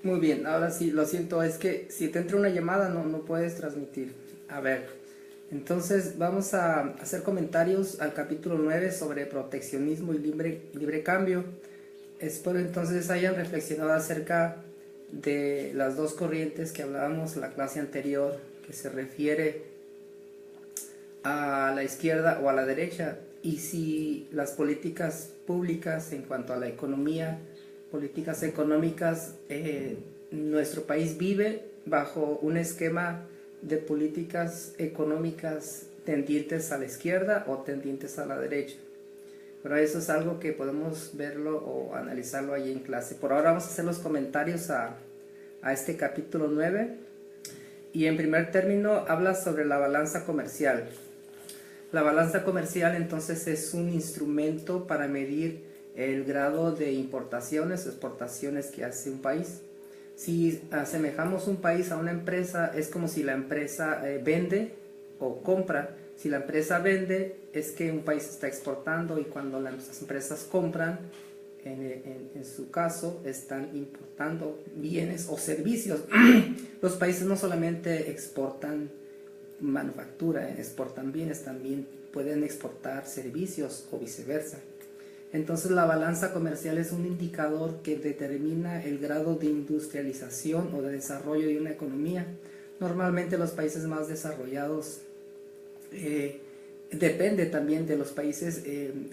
Muy bien, ahora sí, lo siento, es que si te entra una llamada no puedes transmitir. A ver, entonces vamos a hacer comentarios al capítulo 9 sobre proteccionismo y libre cambio. Espero entonces hayan reflexionado acerca de las dos corrientes que hablábamos en la clase anterior, que se refiere a la izquierda o a la derecha, y si las políticas públicas en cuanto a la economía, políticas económicas, nuestro país vive bajo un esquema de políticas económicas tendientes a la izquierda o tendientes a la derecha. Pero eso es algo que podemos verlo o analizarlo ahí en clase. Por ahora vamos a hacer los comentarios a este capítulo 9. Y en primer término habla sobre la balanza comercial. La balanza comercial entonces es un instrumento para medir el grado de importaciones o exportaciones que hace un país. Si asemejamos un país a una empresa, es como si la empresa vende o compra. Si la empresa vende, es que un país está exportando, y cuando las empresas compran, en su caso, están importando bienes o servicios. Los países no solamente exportan manufactura, exportan bienes, también pueden exportar servicios o viceversa. Entonces la balanza comercial es un indicador que determina el grado de industrialización o de desarrollo de una economía. Normalmente los países más desarrollados, depende también de los países,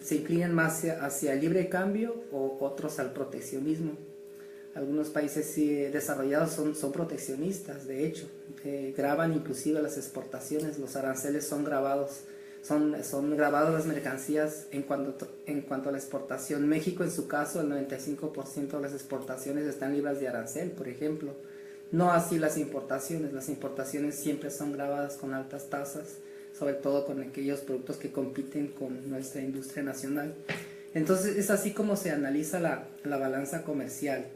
se inclinan más hacia el libre cambio o otros al proteccionismo. Algunos países desarrollados son proteccionistas, de hecho, graban inclusive las exportaciones, los aranceles son grabados. Son grabadas las mercancías en cuanto a la exportación. México, en su caso, el 95% de las exportaciones están libres de arancel, por ejemplo. No así las importaciones. Las importaciones siempre son grabadas con altas tasas, sobre todo con aquellos productos que compiten con nuestra industria nacional. Entonces es así como se analiza la balanza comercial.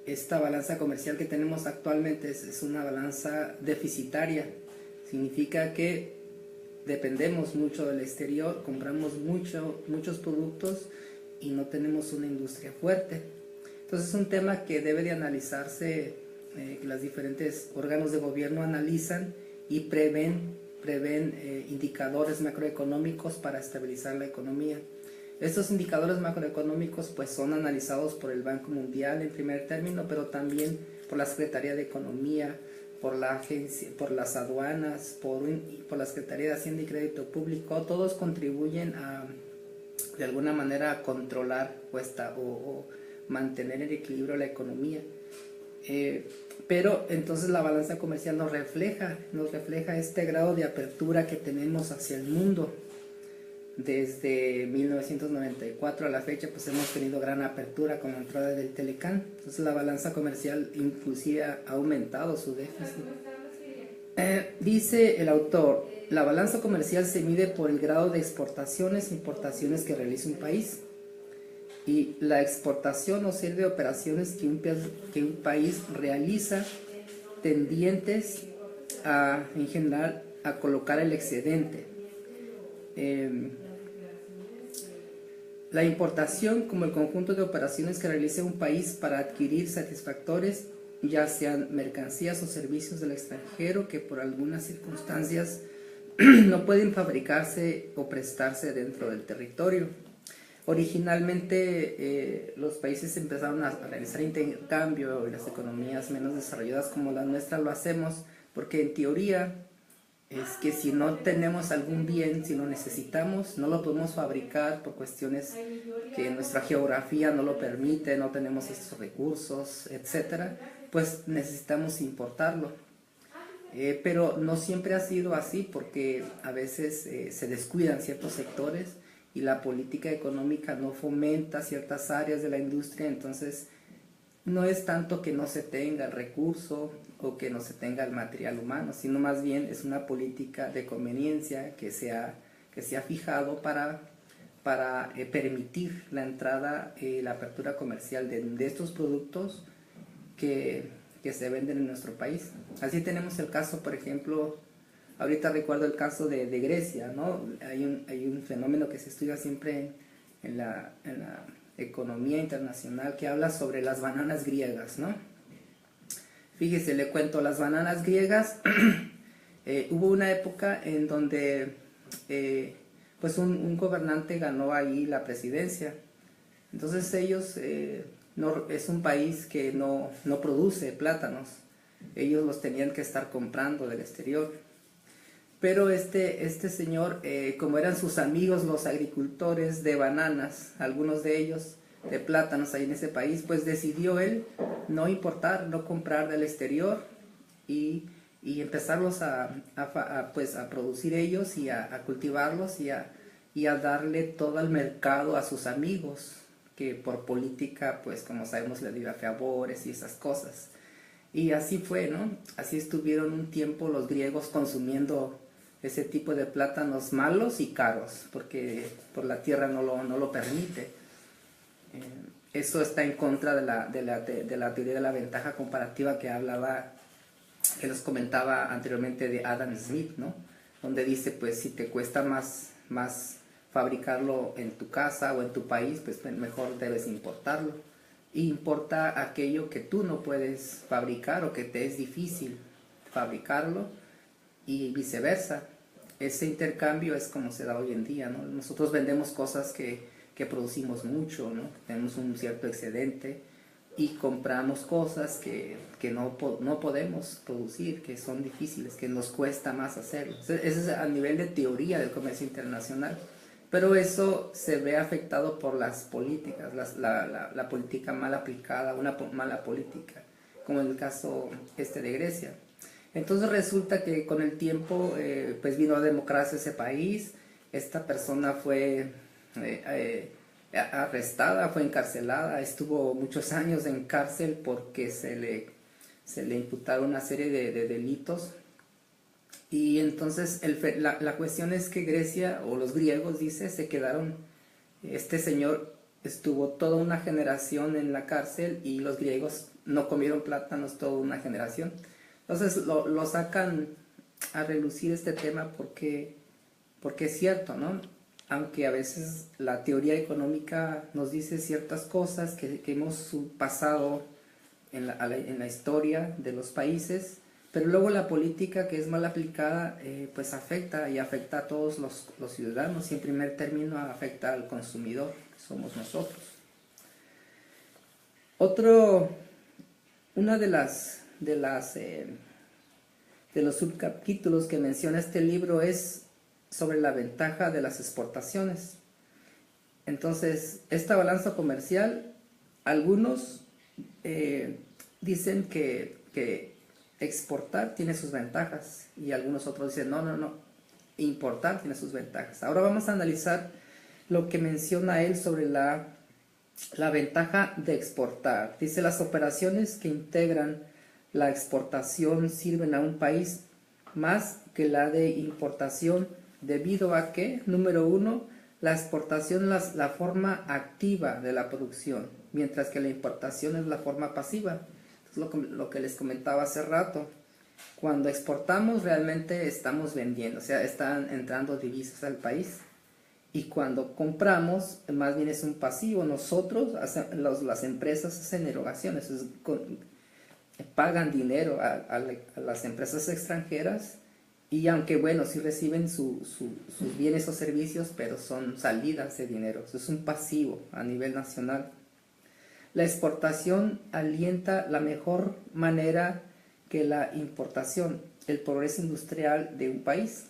Esta balanza comercial que tenemos actualmente es una balanza deficitaria. Significa que dependemos mucho del exterior, compramos muchos productos y no tenemos una industria fuerte. Entonces es un tema que debe de analizarse, que los diferentes órganos de gobierno analizan y prevén indicadores macroeconómicos para estabilizar la economía. Estos indicadores macroeconómicos pues son analizados por el Banco Mundial en primer término, pero también por la Secretaría de Economía, por la agencia, por las aduanas, por la Secretaría de Hacienda y Crédito Público. Todos contribuyen de alguna manera a controlar o mantener en equilibrio la economía. Pero entonces la balanza comercial nos refleja este grado de apertura que tenemos hacia el mundo. Desde 1994 a la fecha pues hemos tenido gran apertura con la entrada del Telecán. Entonces la balanza comercial inclusive ha aumentado su déficit. Dice el autor, la balanza comercial se mide por el grado de exportaciones e importaciones que realiza un país. Y la exportación o serie de operaciones que un país realiza tendientes en general a colocar el excedente. La importación como el conjunto de operaciones que realiza un país para adquirir satisfactores, ya sean mercancías o servicios del extranjero que por algunas circunstancias no pueden fabricarse o prestarse dentro del territorio. Originalmente los países empezaron a realizar intercambio, y las economías menos desarrolladas como la nuestra lo hacemos porque en teoría es que si no tenemos algún bien, si lo necesitamos, no lo podemos fabricar por cuestiones que nuestra geografía no lo permite, no tenemos estos recursos, etcétera, pues necesitamos importarlo. Pero no siempre ha sido así, porque a veces se descuidan ciertos sectores y la política económica no fomenta ciertas áreas de la industria. Entonces no es tanto que no se tenga el recurso o que no se tenga el material humano, sino más bien es una política de conveniencia que se ha fijado para permitir la entrada, la apertura comercial de estos productos que se venden en nuestro país. Así tenemos el caso, por ejemplo, ahorita recuerdo el caso de Grecia, ¿no? Hay un fenómeno que se estudia siempre en la Economía Internacional, que habla sobre las bananas griegas, ¿no? Fíjese, le cuento, las bananas griegas, hubo una época en donde pues un gobernante ganó ahí la presidencia. Entonces ellos, es un país que no produce plátanos, ellos los tenían que estar comprando del exterior. Pero este señor, como eran sus amigos los agricultores de bananas, algunos de ellos de plátanos ahí en ese país, pues decidió él no importar, no comprar del exterior y empezarlos pues a producir ellos y a cultivarlos y a darle todo el mercado a sus amigos, que por política, pues como sabemos, le dio favores y esas cosas. Y así fue, ¿no? Así estuvieron un tiempo los griegos consumiendo ese tipo de plátanos malos y caros, porque por la tierra no lo permite. Eso está en contra de la teoría de la ventaja comparativa que hablaba, que les comentaba anteriormente, de Adam Smith, ¿no? Donde dice, pues si te cuesta más fabricarlo en tu casa o en tu país, pues mejor debes importarlo. Y importa aquello que tú no puedes fabricar o que te es difícil fabricarlo, y viceversa. Ese intercambio es como se da hoy en día, ¿no? Nosotros vendemos cosas que producimos mucho, ¿no? Tenemos un cierto excedente y compramos cosas que no podemos producir, que son difíciles, que nos cuesta más hacerlo. Ese es a nivel de teoría del comercio internacional. Pero eso se ve afectado por las políticas, la política mal aplicada, una mala política, como en el caso de Grecia. Entonces resulta que con el tiempo pues vino la democracia a ese país. Esta persona fue arrestada, fue encarcelada, estuvo muchos años en cárcel porque se le imputaron una serie de delitos. Y entonces la cuestión es que Grecia, o los griegos, dice, se quedaron, este señor estuvo toda una generación en la cárcel y los griegos no comieron plátanos toda una generación. Entonces lo sacan a relucir este tema porque es cierto, ¿no? Aunque a veces la teoría económica nos dice ciertas cosas que hemos pasado en la historia de los países, pero luego la política, que es mal aplicada, pues afecta a todos los ciudadanos, y en primer término afecta al consumidor, que somos nosotros. Una de los subcapítulos que menciona este libro es sobre la ventaja de las exportaciones. Entonces, esta balanza comercial, algunos dicen que exportar tiene sus ventajas, y algunos otros dicen no, importar tiene sus ventajas. Ahora vamos a analizar lo que menciona él sobre la ventaja de exportar. Dice: las operaciones que integran la exportación sirven a un país más que la de importación, debido a que, número uno, la exportación es la forma activa de la producción, mientras que la importación es la forma pasiva. Es lo que les comentaba hace rato. Cuando exportamos, realmente estamos vendiendo, o sea, están entrando divisas al país. Y cuando compramos, más bien es un pasivo. Nosotros, las empresas hacen erogaciones, pagan dinero a las empresas extranjeras, y aunque bueno, sí reciben sus bienes o servicios, pero son salidas de dinero. Eso es un pasivo a nivel nacional. La exportación alienta la mejor manera que la importación, el progreso industrial de un país.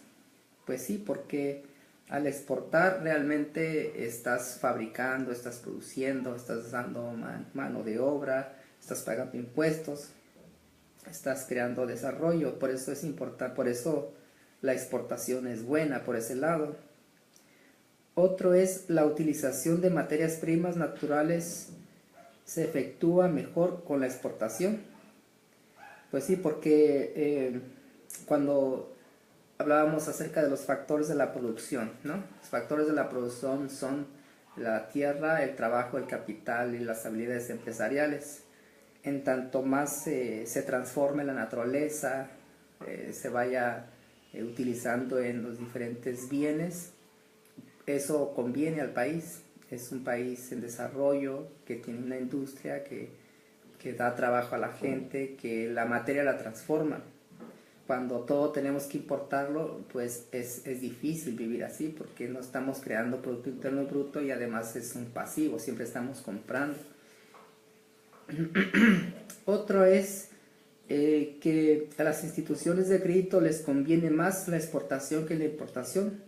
Pues sí, porque al exportar realmente estás fabricando, estás produciendo, estás dando mano de obra, estás pagando impuestos, estás creando desarrollo. Por eso es importante, por eso la exportación es buena por ese lado. Otro es la utilización de materias primas naturales. Se efectúa mejor con la exportación. Pues sí, porque cuando hablábamos acerca de los factores de la producción, ¿no? Los factores de la producción son la tierra, el trabajo, el capital y las habilidades empresariales. En tanto más se transforme la naturaleza, se vaya utilizando en los diferentes bienes, eso conviene al país. es un país en desarrollo, que tiene una industria que da trabajo a la gente, que la materia la transforma. Cuando todo tenemos que importarlo, pues es difícil vivir así, porque no estamos creando Producto Interno Bruto y además es un pasivo, siempre estamos comprando. Otro es que a las instituciones de crédito les conviene más la exportación que la importación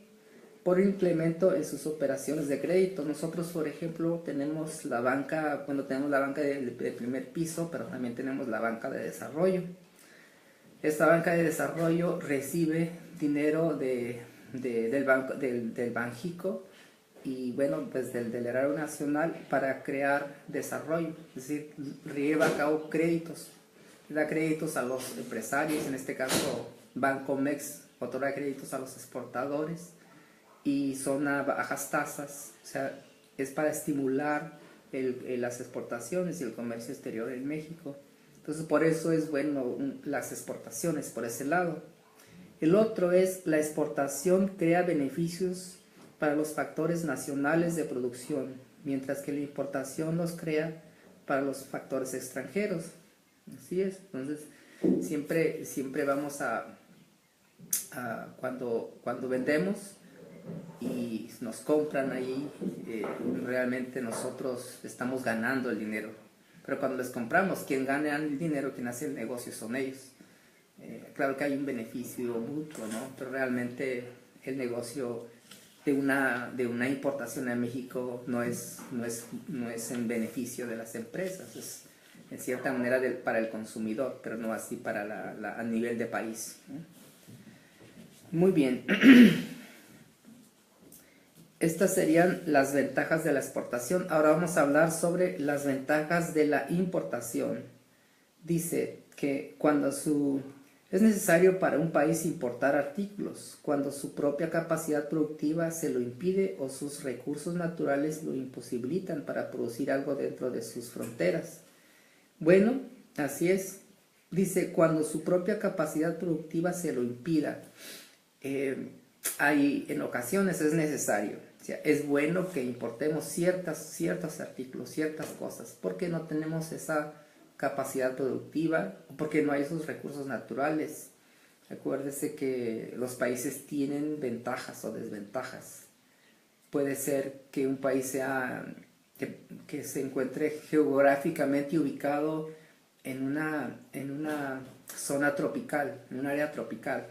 por incremento en sus operaciones de crédito. Nosotros, por ejemplo, tenemos la banca, tenemos la banca de primer piso, pero también tenemos la banca de desarrollo. Esta banca de desarrollo recibe dinero del Banjico y bueno, pues del Erario Nacional para crear desarrollo, es decir, lleva a cabo créditos, da créditos a los empresarios, en este caso Bancomex otorga créditos a los exportadores y son a bajas tasas, o sea, es para estimular las exportaciones y el comercio exterior en México. Entonces por eso es bueno las exportaciones por ese lado. El otro es la exportación crea beneficios para los factores nacionales de producción, mientras que la importación los crea para los factores extranjeros. Así es, entonces siempre vamos cuando vendemos y nos compran ahí, realmente nosotros estamos ganando el dinero. Pero cuando les compramos, quien gana el dinero, quien hace el negocio son ellos. Claro que hay un beneficio mutuo, ¿no? Pero realmente el negocio de una importación a México no es en beneficio de las empresas, es en cierta manera para el consumidor, pero no así para a nivel de país, ¿no? Muy bien. Estas serían las ventajas de la exportación. Ahora vamos a hablar sobre las ventajas de la importación. Dice que es necesario para un país importar artículos cuando su propia capacidad productiva se lo impide o sus recursos naturales lo imposibilitan para producir algo dentro de sus fronteras. Bueno, así es. Dice, cuando su propia capacidad productiva se lo impida. En ocasiones es necesario. O sea, es bueno que importemos ciertos artículos, ciertas cosas, porque no tenemos esa capacidad productiva, porque no hay esos recursos naturales. Acuérdese que los países tienen ventajas o desventajas. Puede ser que un país que se encuentre geográficamente ubicado en una zona tropical, en un área tropical.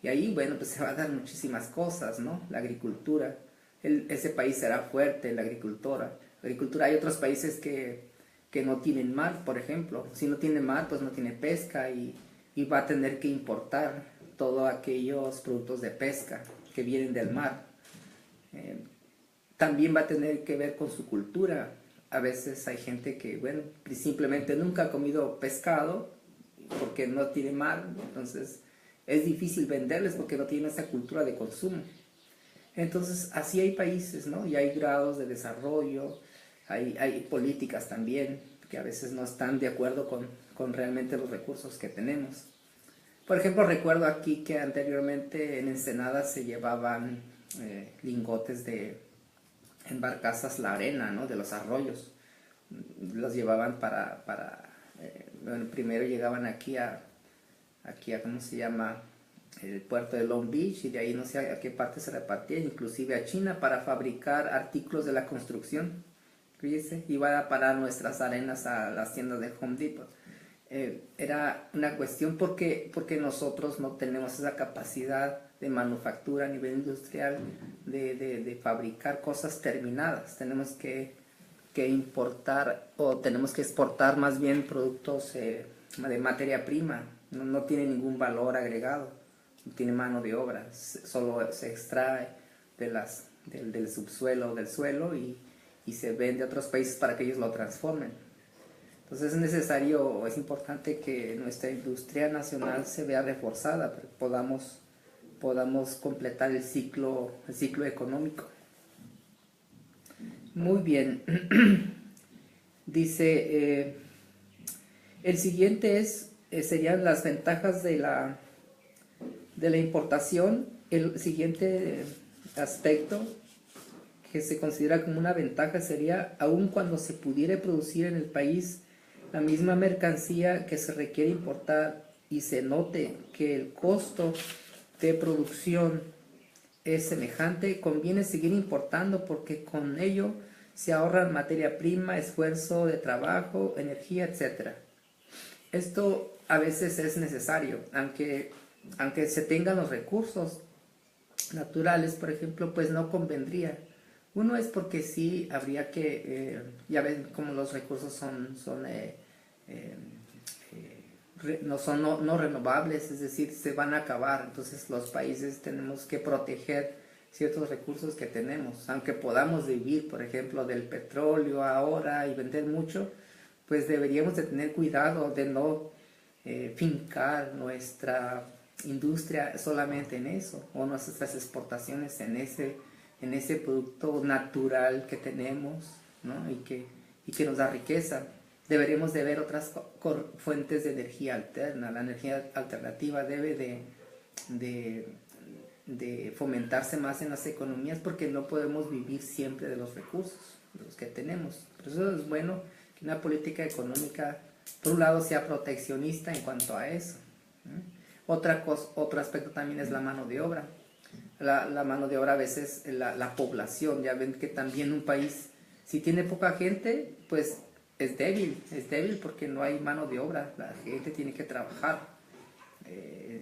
Y ahí, bueno, pues se va a dar muchísimas cosas, ¿no? La agricultura. Ese país será fuerte en la agricultura. Hay otros países que no tienen mar, por ejemplo. Si no tiene mar, pues no tiene pesca y va a tener que importar todos aquellos productos de pesca que vienen del mar. También va a tener que ver con su cultura. A veces hay gente que, bueno, simplemente nunca ha comido pescado porque no tiene mar, entonces es difícil venderles porque no tienen esa cultura de consumo. Entonces, así hay países, ¿no? Y hay grados de desarrollo, hay políticas también que a veces no están de acuerdo con realmente los recursos que tenemos. Por ejemplo, recuerdo aquí que anteriormente en Ensenada se llevaban lingotes en barcazas la arena, ¿no? De los arroyos. Los llevaban bueno, primero llegaban aquí a ¿cómo se llama? El puerto de Long Beach, y de ahí no sé a qué parte se repartía, inclusive a China, para fabricar artículos de la construcción. Fíjese, iba a parar nuestras arenas a las tiendas de Home Depot. Era una cuestión porque nosotros no tenemos esa capacidad de manufactura a nivel industrial de fabricar cosas terminadas. Tenemos que importar, o tenemos que exportar más bien productos de materia prima. No tiene ningún valor agregado, no tiene mano de obra, solo se extrae del subsuelo, del suelo, y se vende a otros países para que ellos lo transformen. Entonces es necesario, es importante que nuestra industria nacional se vea reforzada para que podamos completar el ciclo económico. Muy bien. Dice, el siguiente serían las ventajas de la importación. El siguiente aspecto que se considera como una ventaja sería, aun cuando se pudiera producir en el país la misma mercancía que se requiere importar y se note que el costo de producción es semejante, conviene seguir importando porque con ello se ahorran materia prima, esfuerzo de trabajo, energía, etc. Esto a veces es necesario, aunque se tengan los recursos naturales, por ejemplo, pues no convendría. Uno es porque sí habría que, ya ven como los recursos no renovables, es decir, se van a acabar. Entonces los países tenemos que proteger ciertos recursos que tenemos, aunque podamos vivir, por ejemplo, del petróleo ahora y vender mucho, pues deberíamos de tener cuidado de no fincar nuestra industria solamente en eso, o nuestras exportaciones en ese producto natural que tenemos, ¿no? y que nos da riqueza. Deberíamos de ver otras fuentes de energía alterna. La energía alternativa debe de fomentarse más en las economías porque no podemos vivir siempre de los recursos de los que tenemos. Por eso es bueno que una política económica, por un lado, sea proteccionista en cuanto a eso. Otro aspecto también es la mano de obra. La mano de obra a veces, la población, ya ven que también un país, si tiene poca gente, pues es débil porque no hay mano de obra. La gente tiene que trabajar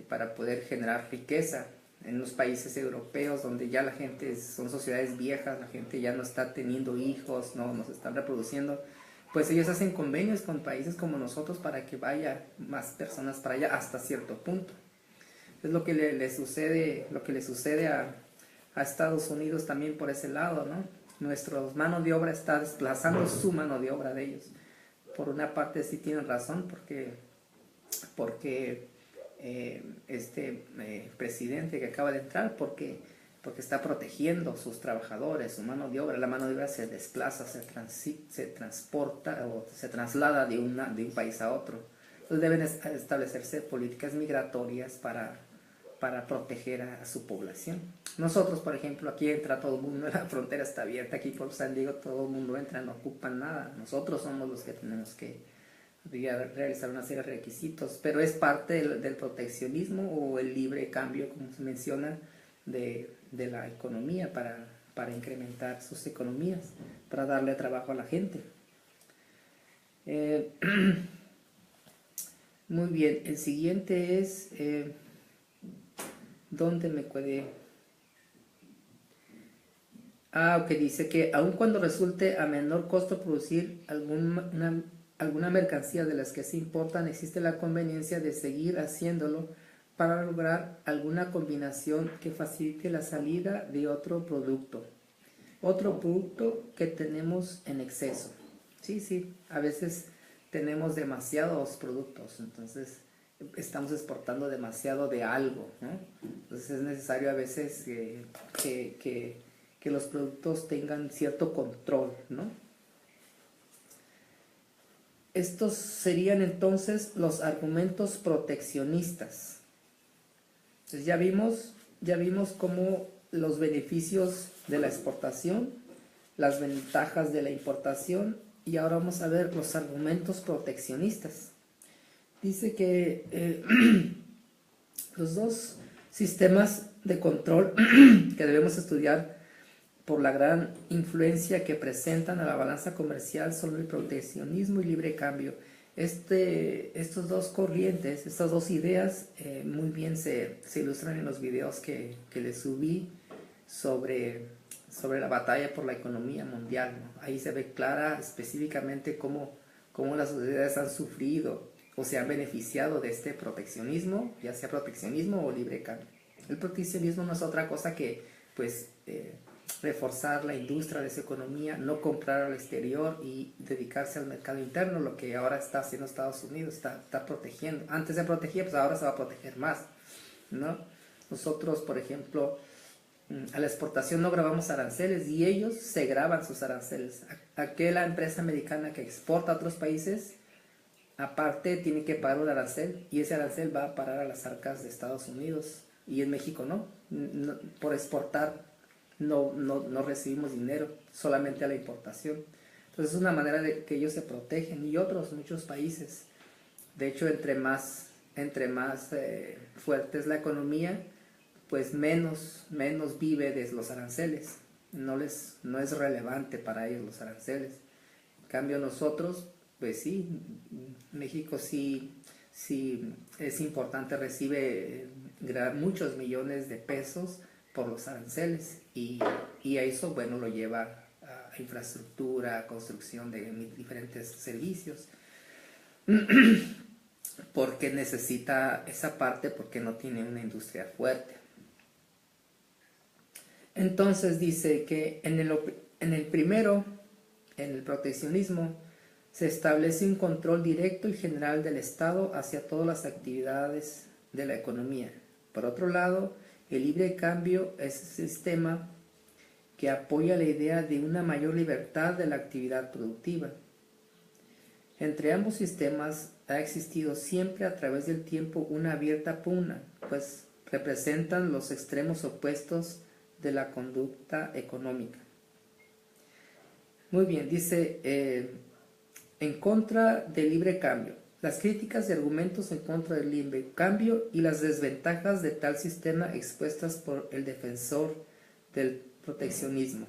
para poder generar riqueza. En los países europeos donde ya la gente son sociedades viejas, la gente ya no está teniendo hijos, no se están reproduciendo, pues ellos hacen convenios con países como nosotros para que vaya más personas para allá hasta cierto punto. Es lo que le sucede a Estados Unidos también por ese lado, ¿no? Nuestra mano de obra está desplazando su mano de obra de ellos. Por una parte sí tienen razón porque este presidente que acaba de entrar, porque está protegiendo sus trabajadores, su mano de obra. La mano de obra se desplaza, se transporta o se traslada de un país a otro. Entonces deben establecerse políticas migratorias para proteger a su población. Nosotros, por ejemplo, aquí entra todo el mundo, la frontera está abierta, aquí por San Diego todo el mundo entra, no ocupan nada. Nosotros somos los que tenemos que realizar una serie de requisitos, pero es parte del proteccionismo o el libre cambio, como se menciona, de la economía para incrementar sus economías, para darle trabajo a la gente. Muy bien, el siguiente es ¿dónde me puede? Que dice que aun cuando resulte a menor costo producir alguna mercancía de las que se importan, existe la conveniencia de seguir haciéndolo para lograr alguna combinación que facilite la salida de otro producto que tenemos en exceso. Sí, a veces tenemos demasiados productos, entonces estamos exportando demasiado de algo, ¿no? Entonces es necesario a veces que los productos tengan cierto control, ¿no? Estos serían entonces los argumentos proteccionistas. Entonces ya vimos cómo los beneficios de la exportación, las ventajas de la importación, y ahora vamos a ver los argumentos proteccionistas. Dice que los dos sistemas de control que debemos estudiar por la gran influencia que presentan a la balanza comercial son el proteccionismo y libre cambio. Estos dos corrientes, estas dos ideas muy bien se ilustran en los videos que les subí sobre la batalla por la economía mundial, ¿no? Ahí se ve clara específicamente cómo las sociedades han sufrido o se han beneficiado de este proteccionismo, ya sea proteccionismo o libre cambio. El proteccionismo no es otra cosa que pues reforzar la industria de su economía, no comprar al exterior y dedicarse al mercado interno, lo que ahora está haciendo Estados Unidos, está protegiendo. Antes se protegía, pues ahora se va a proteger más, ¿no? Nosotros, por ejemplo, a la exportación no grabamos aranceles y ellos se graban sus aranceles. Aquella empresa americana que exporta a otros países, aparte tiene que pagar un arancel y ese arancel va a parar a las arcas de Estados Unidos y en México no por exportar no recibimos dinero, solamente a la importación. Entonces es una manera de que ellos se protegen, y otros muchos países. De hecho, entre más fuerte es la economía, pues menos vive de los aranceles. No es relevante para ellos los aranceles. En cambio nosotros, pues sí, México sí es importante, recibe muchos millones de pesos por los aranceles, y a eso, bueno, lo lleva a infraestructura, a construcción de diferentes servicios, porque necesita esa parte, porque no tiene una industria fuerte. Entonces dice que en el primero, en el proteccionismo, se establece un control directo y general del Estado hacia todas las actividades de la economía. Por otro lado, el libre cambio es un sistema que apoya la idea de una mayor libertad de la actividad productiva. Entre ambos sistemas ha existido siempre a través del tiempo una abierta pugna, pues representan los extremos opuestos de la conducta económica. Muy bien, dice, en contra del libre cambio. Las críticas y argumentos en contra del libre cambio y las desventajas de tal sistema expuestas por el defensor del proteccionismo.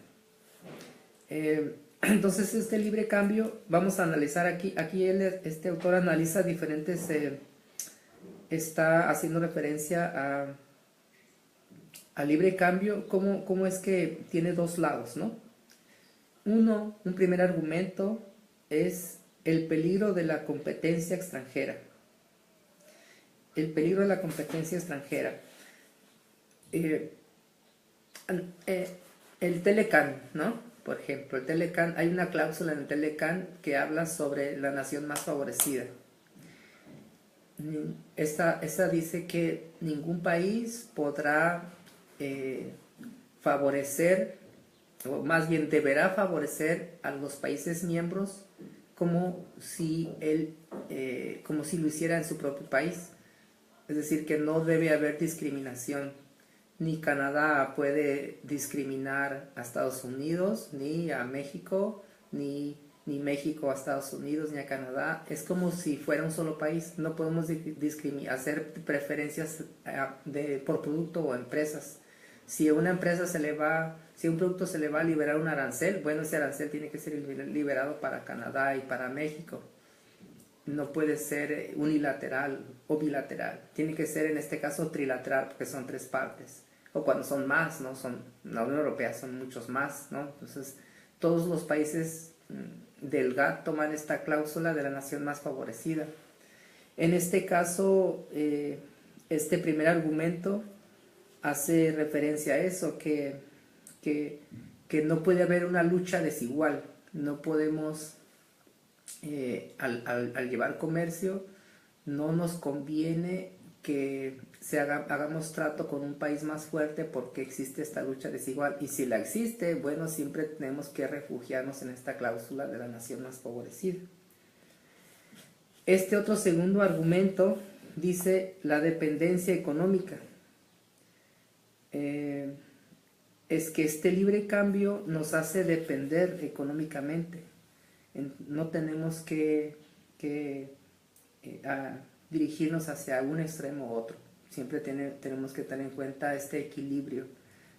Entonces, este libre cambio, vamos a analizar aquí este autor analiza diferentes, está haciendo referencia a libre cambio, cómo es que tiene dos lados, ¿no? Un primer argumento es el peligro de la competencia extranjera. El peligro de la competencia extranjera. El Telecan, ¿no? Por ejemplo, el Telecan, hay una cláusula en el Telecan que habla sobre la nación más favorecida. Esta dice que ningún país podrá favorecer, o más bien deberá favorecer a los países miembros como si lo hiciera en su propio país. Es decir, que no debe haber discriminación. Ni Canadá puede discriminar a Estados Unidos, ni a México, ni México a Estados Unidos, ni a Canadá. Es como si fuera un solo país. No podemos hacer preferencias por producto o empresas. Si a un producto se le va a liberar un arancel, bueno, ese arancel tiene que ser liberado para Canadá y para México. No puede ser unilateral o bilateral. Tiene que ser, en este caso, trilateral, porque son tres partes. O cuando son más, ¿no? La Unión Europea son muchos más, ¿no? Entonces, todos los países del GATT toman esta cláusula de la nación más favorecida. En este caso, este primer argumento hace referencia a eso, que no puede haber una lucha desigual. No podemos, al llevar comercio, no nos conviene que hagamos trato con un país más fuerte, porque existe esta lucha desigual. Y si la existe, bueno, siempre tenemos que refugiarnos en esta cláusula de la nación más favorecida. Este otro segundo argumento dice la dependencia económica. Es que este libre cambio nos hace depender económicamente. No tenemos que dirigirnos hacia un extremo u otro. Siempre tenemos que tener en cuenta este equilibrio.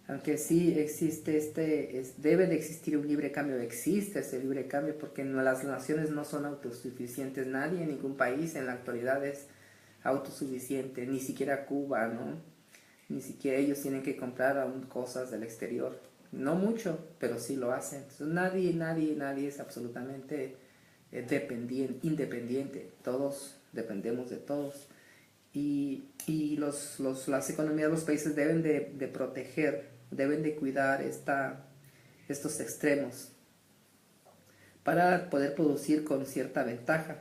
Aunque sí existe debe de existir un libre cambio, existe ese libre cambio, porque las naciones no son autosuficientes. Nadie, ningún país en la actualidad es autosuficiente, ni siquiera Cuba, ¿no? Ni siquiera ellos tienen que comprar aún cosas del exterior. No mucho, pero sí lo hacen. Entonces, nadie es absolutamente independiente. Todos dependemos de todos. Y las economías de los países deben de proteger, deben de cuidar estos extremos para poder producir con cierta ventaja.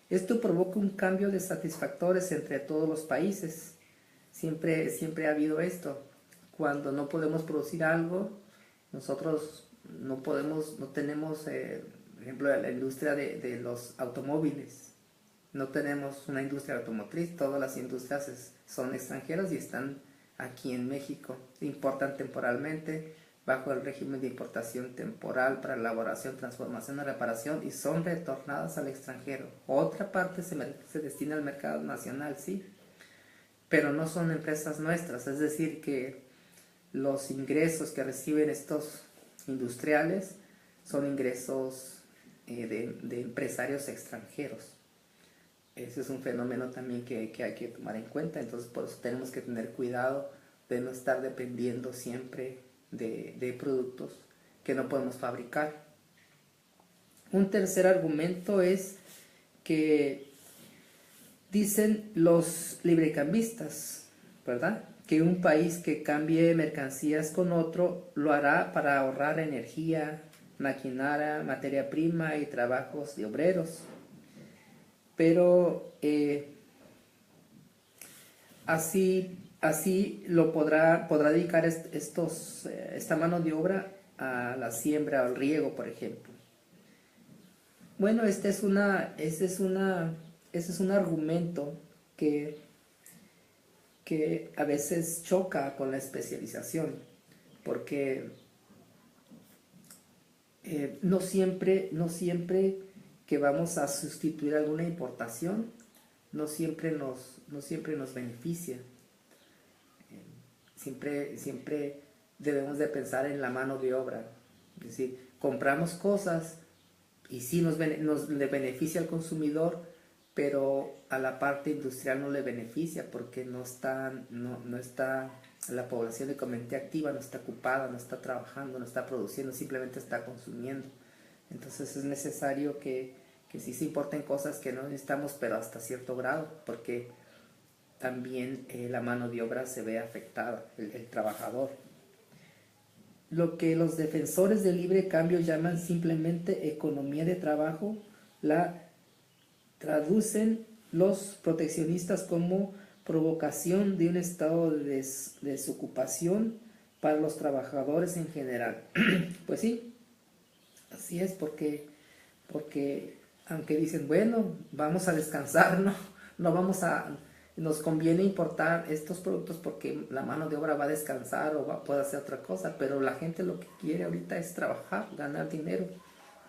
Esto provoca un cambio de satisfactores entre todos los países. Siempre ha habido esto. Cuando no podemos producir algo, nosotros no tenemos, por ejemplo, la industria de los automóviles. No tenemos una industria automotriz. Todas las industrias son extranjeras y están aquí en México. Importan temporalmente bajo el régimen de importación temporal para elaboración, transformación o reparación y son retornadas al extranjero. Otra parte se destina al mercado nacional, sí, pero no son empresas nuestras, es decir, que los ingresos que reciben estos industriales son ingresos de empresarios extranjeros. Ese es un fenómeno también que hay que tomar en cuenta, entonces por eso tenemos que tener cuidado de no estar dependiendo siempre de productos que no podemos fabricar. Un tercer argumento es que dicen los librecambistas, ¿verdad?, que un país que cambie mercancías con otro lo hará para ahorrar energía, maquinaria, materia prima y trabajos de obreros. Pero así lo podrá dedicar esta mano de obra a la siembra o al riego, por ejemplo. Bueno, ese es un argumento que a veces choca con la especialización, porque no siempre que vamos a sustituir alguna importación, no siempre nos beneficia. Siempre debemos de pensar en la mano de obra. Es decir, compramos cosas y sí nos le beneficia al consumidor, pero a la parte industrial no le beneficia porque no está la población económicamente activa, no está ocupada, no está trabajando, no está produciendo, simplemente está consumiendo. Entonces es necesario que sí se importen cosas que no necesitamos, pero hasta cierto grado, porque también la mano de obra se ve afectada, el trabajador. Lo que los defensores del libre cambio llaman simplemente economía de trabajo, la traducen los proteccionistas como provocación de un estado de desocupación para los trabajadores en general. Pues sí, así es, porque aunque dicen, bueno, vamos a descansar, nos conviene importar estos productos porque la mano de obra va a descansar o puede hacer otra cosa, pero la gente lo que quiere ahorita es trabajar, ganar dinero.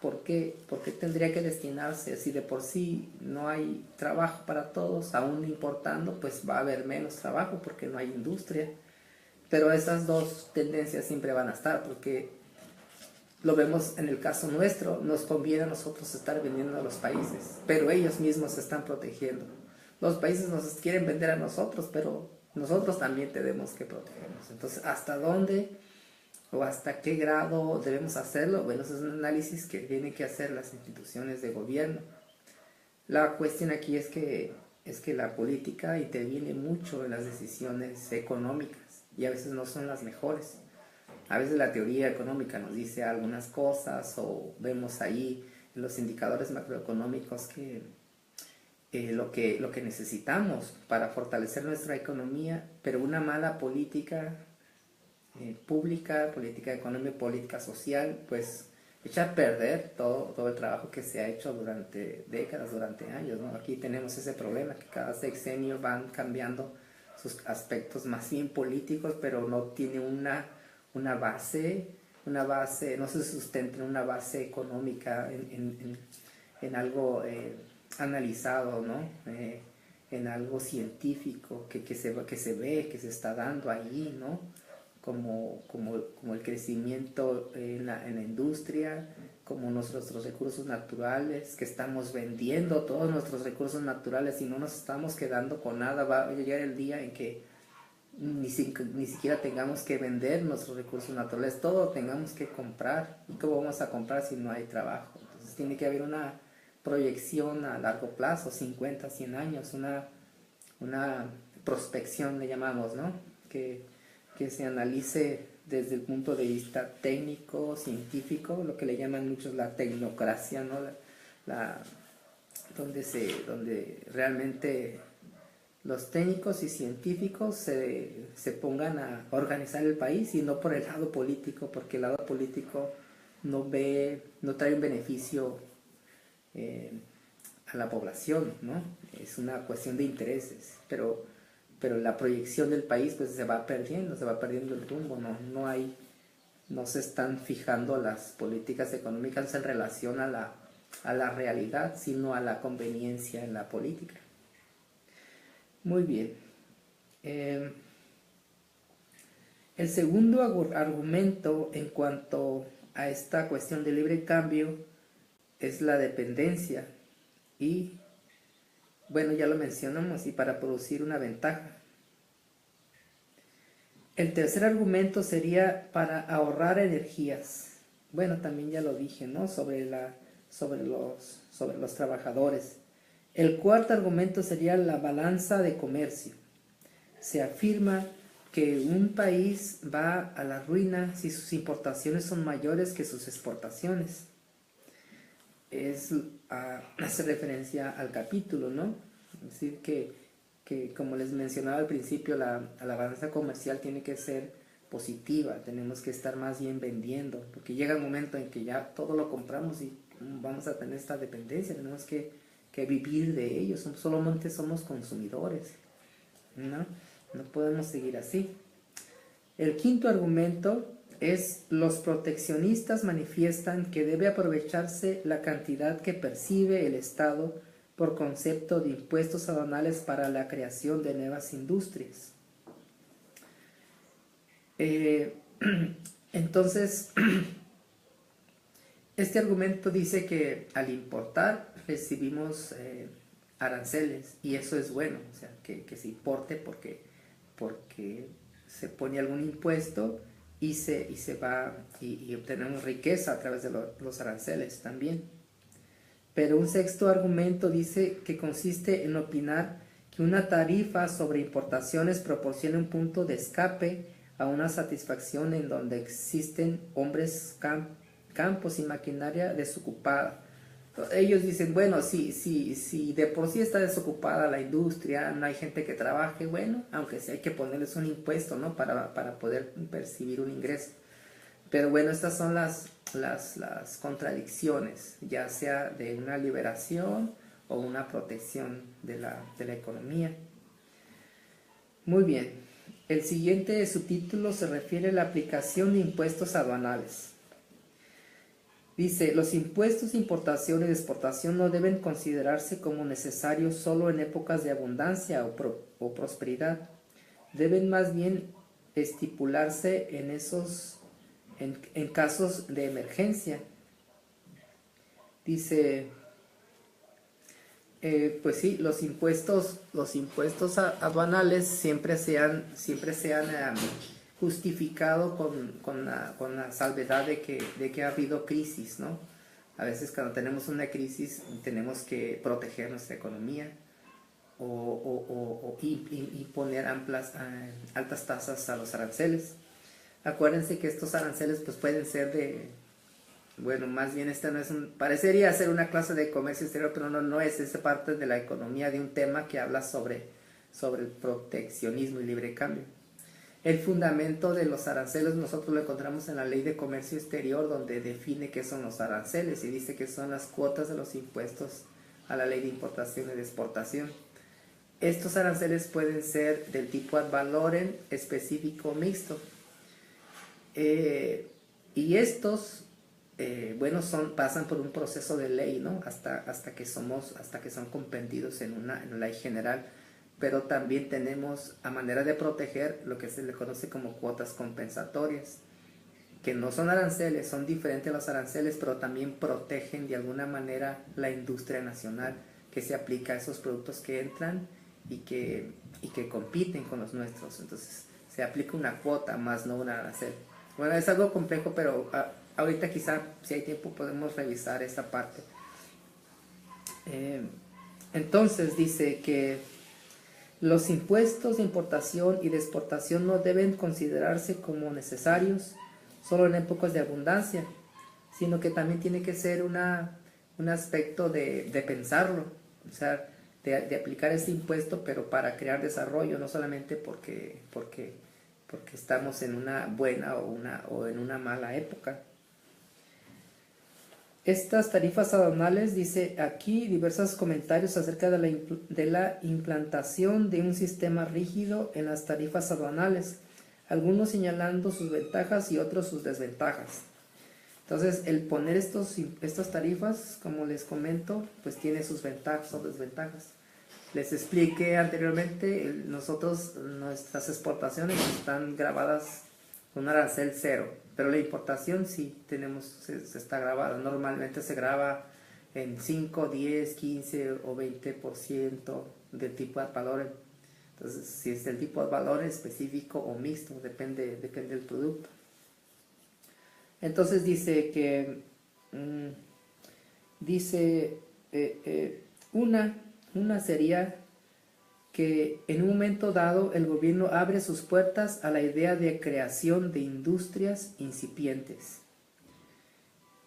¿Por qué tendría que destinarse? Si de por sí no hay trabajo para todos, aún importando, pues va a haber menos trabajo porque no hay industria. Pero esas dos tendencias siempre van a estar, porque lo vemos en el caso nuestro, nos conviene a nosotros estar vendiendo a los países, pero ellos mismos se están protegiendo. Los países nos quieren vender a nosotros, pero nosotros también tenemos que protegernos. Entonces, ¿hasta dónde o hasta qué grado debemos hacerlo? Bueno, eso es un análisis que tienen que hacer las instituciones de gobierno. La cuestión aquí es que la política interviene mucho en las decisiones económicas y a veces no son las mejores. A veces la teoría económica nos dice algunas cosas o vemos ahí en los indicadores macroeconómicos que lo que necesitamos para fortalecer nuestra economía, pero una mala política pública, política económica, política social, pues echa a perder todo el trabajo que se ha hecho durante décadas, durante años, ¿no? Aquí tenemos ese problema que cada sexenio van cambiando sus aspectos más bien políticos, pero no tiene una base, no se sustenta en una base económica, en algo analizado, ¿no? En algo científico que se ve, que se está dando ahí, ¿no? Como el crecimiento en la industria, como nuestros recursos naturales, que estamos vendiendo todos nuestros recursos naturales y no nos estamos quedando con nada. Va a llegar el día en que ni siquiera tengamos que vender nuestros recursos naturales, todo tengamos que comprar. ¿Y cómo vamos a comprar si no hay trabajo? Entonces tiene que haber una proyección a largo plazo, 50, 100 años, una prospección le llamamos, ¿no? Que se analice desde el punto de vista técnico, científico, lo que le llaman muchos la tecnocracia, ¿no? Donde realmente los técnicos y científicos se pongan a organizar el país y no por el lado político, porque el lado político no trae un beneficio a la población, ¿no? Es una cuestión de intereses, pero pero la proyección del país pues se va perdiendo el rumbo, no se están fijando las políticas económicas en relación a la realidad, sino a la conveniencia en la política. Muy bien. El segundo argumento en cuanto a esta cuestión de libre cambio es la dependencia. Y bueno, ya lo mencionamos, y para producir una ventaja. El tercer argumento sería para ahorrar energías. Bueno, también ya lo dije, ¿no? Sobre los trabajadores. El cuarto argumento sería la balanza de comercio. Se afirma que un país va a la ruina si sus importaciones son mayores que sus exportaciones. Hace referencia al capítulo, ¿no? Es decir, que como les mencionaba al principio, la balanza comercial tiene que ser positiva, tenemos que estar más bien vendiendo, porque llega el momento en que ya todo lo compramos y vamos a tener esta dependencia, tenemos que vivir de ello, solamente somos consumidores, ¿no? No podemos seguir así. El quinto argumento es: los proteccionistas manifiestan que debe aprovecharse la cantidad que percibe el Estado por concepto de impuestos aduanales para la creación de nuevas industrias. Entonces, este argumento dice que al importar recibimos aranceles, y eso es bueno, o sea, que se importe porque se pone algún impuesto y obtenemos riqueza a través de los aranceles también. Pero un sexto argumento dice que consiste en opinar que una tarifa sobre importaciones proporciona un punto de escape a una satisfacción en donde existen hombres, campos y maquinaria desocupada. Ellos dicen, bueno, si de por sí está desocupada la industria, no hay gente que trabaje, bueno, aunque sí hay que ponerles un impuesto, ¿no? Para poder percibir un ingreso. Pero bueno, estas son las contradicciones, ya sea de una liberación o una protección de la economía. Muy bien, el siguiente subtítulo se refiere a la aplicación de impuestos aduanales. Dice: los impuestos de importación y de exportación no deben considerarse como necesarios solo en épocas de abundancia o prosperidad. Deben más bien estipularse en casos de emergencia. Dice, pues sí, los impuestos aduanales siempre se han justificado con la salvedad de que ha habido crisis, ¿no? A veces cuando tenemos una crisis tenemos que proteger nuestra economía y poner altas tasas a los aranceles. Acuérdense que estos aranceles pues pueden ser bueno, más bien esta no es parecería ser una clase de comercio exterior, pero no es parte de la economía, de un tema que habla sobre el proteccionismo y libre cambio. El fundamento de los aranceles nosotros lo encontramos en la Ley de Comercio Exterior, donde define qué son los aranceles y dice que son las cuotas de los impuestos a la Ley de Importación y de Exportación. Estos aranceles pueden ser del tipo ad valorem, específico o mixto. Y estos, bueno, pasan por un proceso de ley, ¿no? Hasta que son comprendidos en una ley general. Pero también tenemos, a manera de proteger, lo que se le conoce como cuotas compensatorias, que no son aranceles, son diferentes a los aranceles, pero también protegen de alguna manera la industria nacional, que se aplica a esos productos que entran y que compiten con los nuestros. Entonces se aplica una cuota más no un arancel. Bueno, es algo complejo, pero ahorita quizá, si hay tiempo, podemos revisar esta parte. Entonces dice que los impuestos de importación y de exportación no deben considerarse como necesarios solo en épocas de abundancia, sino que también tiene que ser un aspecto de pensarlo, o sea, de aplicar este impuesto, pero para crear desarrollo, no solamente porque estamos en una buena o en una mala época. Estas tarifas aduanales, dice aquí diversos comentarios acerca de la implantación de un sistema rígido en las tarifas aduanales, algunos señalando sus ventajas y otros sus desventajas. Entonces, el poner estas tarifas, como les comento, pues tiene sus ventajas o desventajas. Les expliqué anteriormente, nuestras exportaciones están grabadas con un arancel cero, pero la importación sí se está grabada. Normalmente se graba en 5, 10, 15 o 20% del tipo de valor. Entonces, si es del tipo de valor específico o mixto, depende del producto. Entonces dice que una sería que en un momento dado el gobierno abre sus puertas a la idea de creación de industrias incipientes.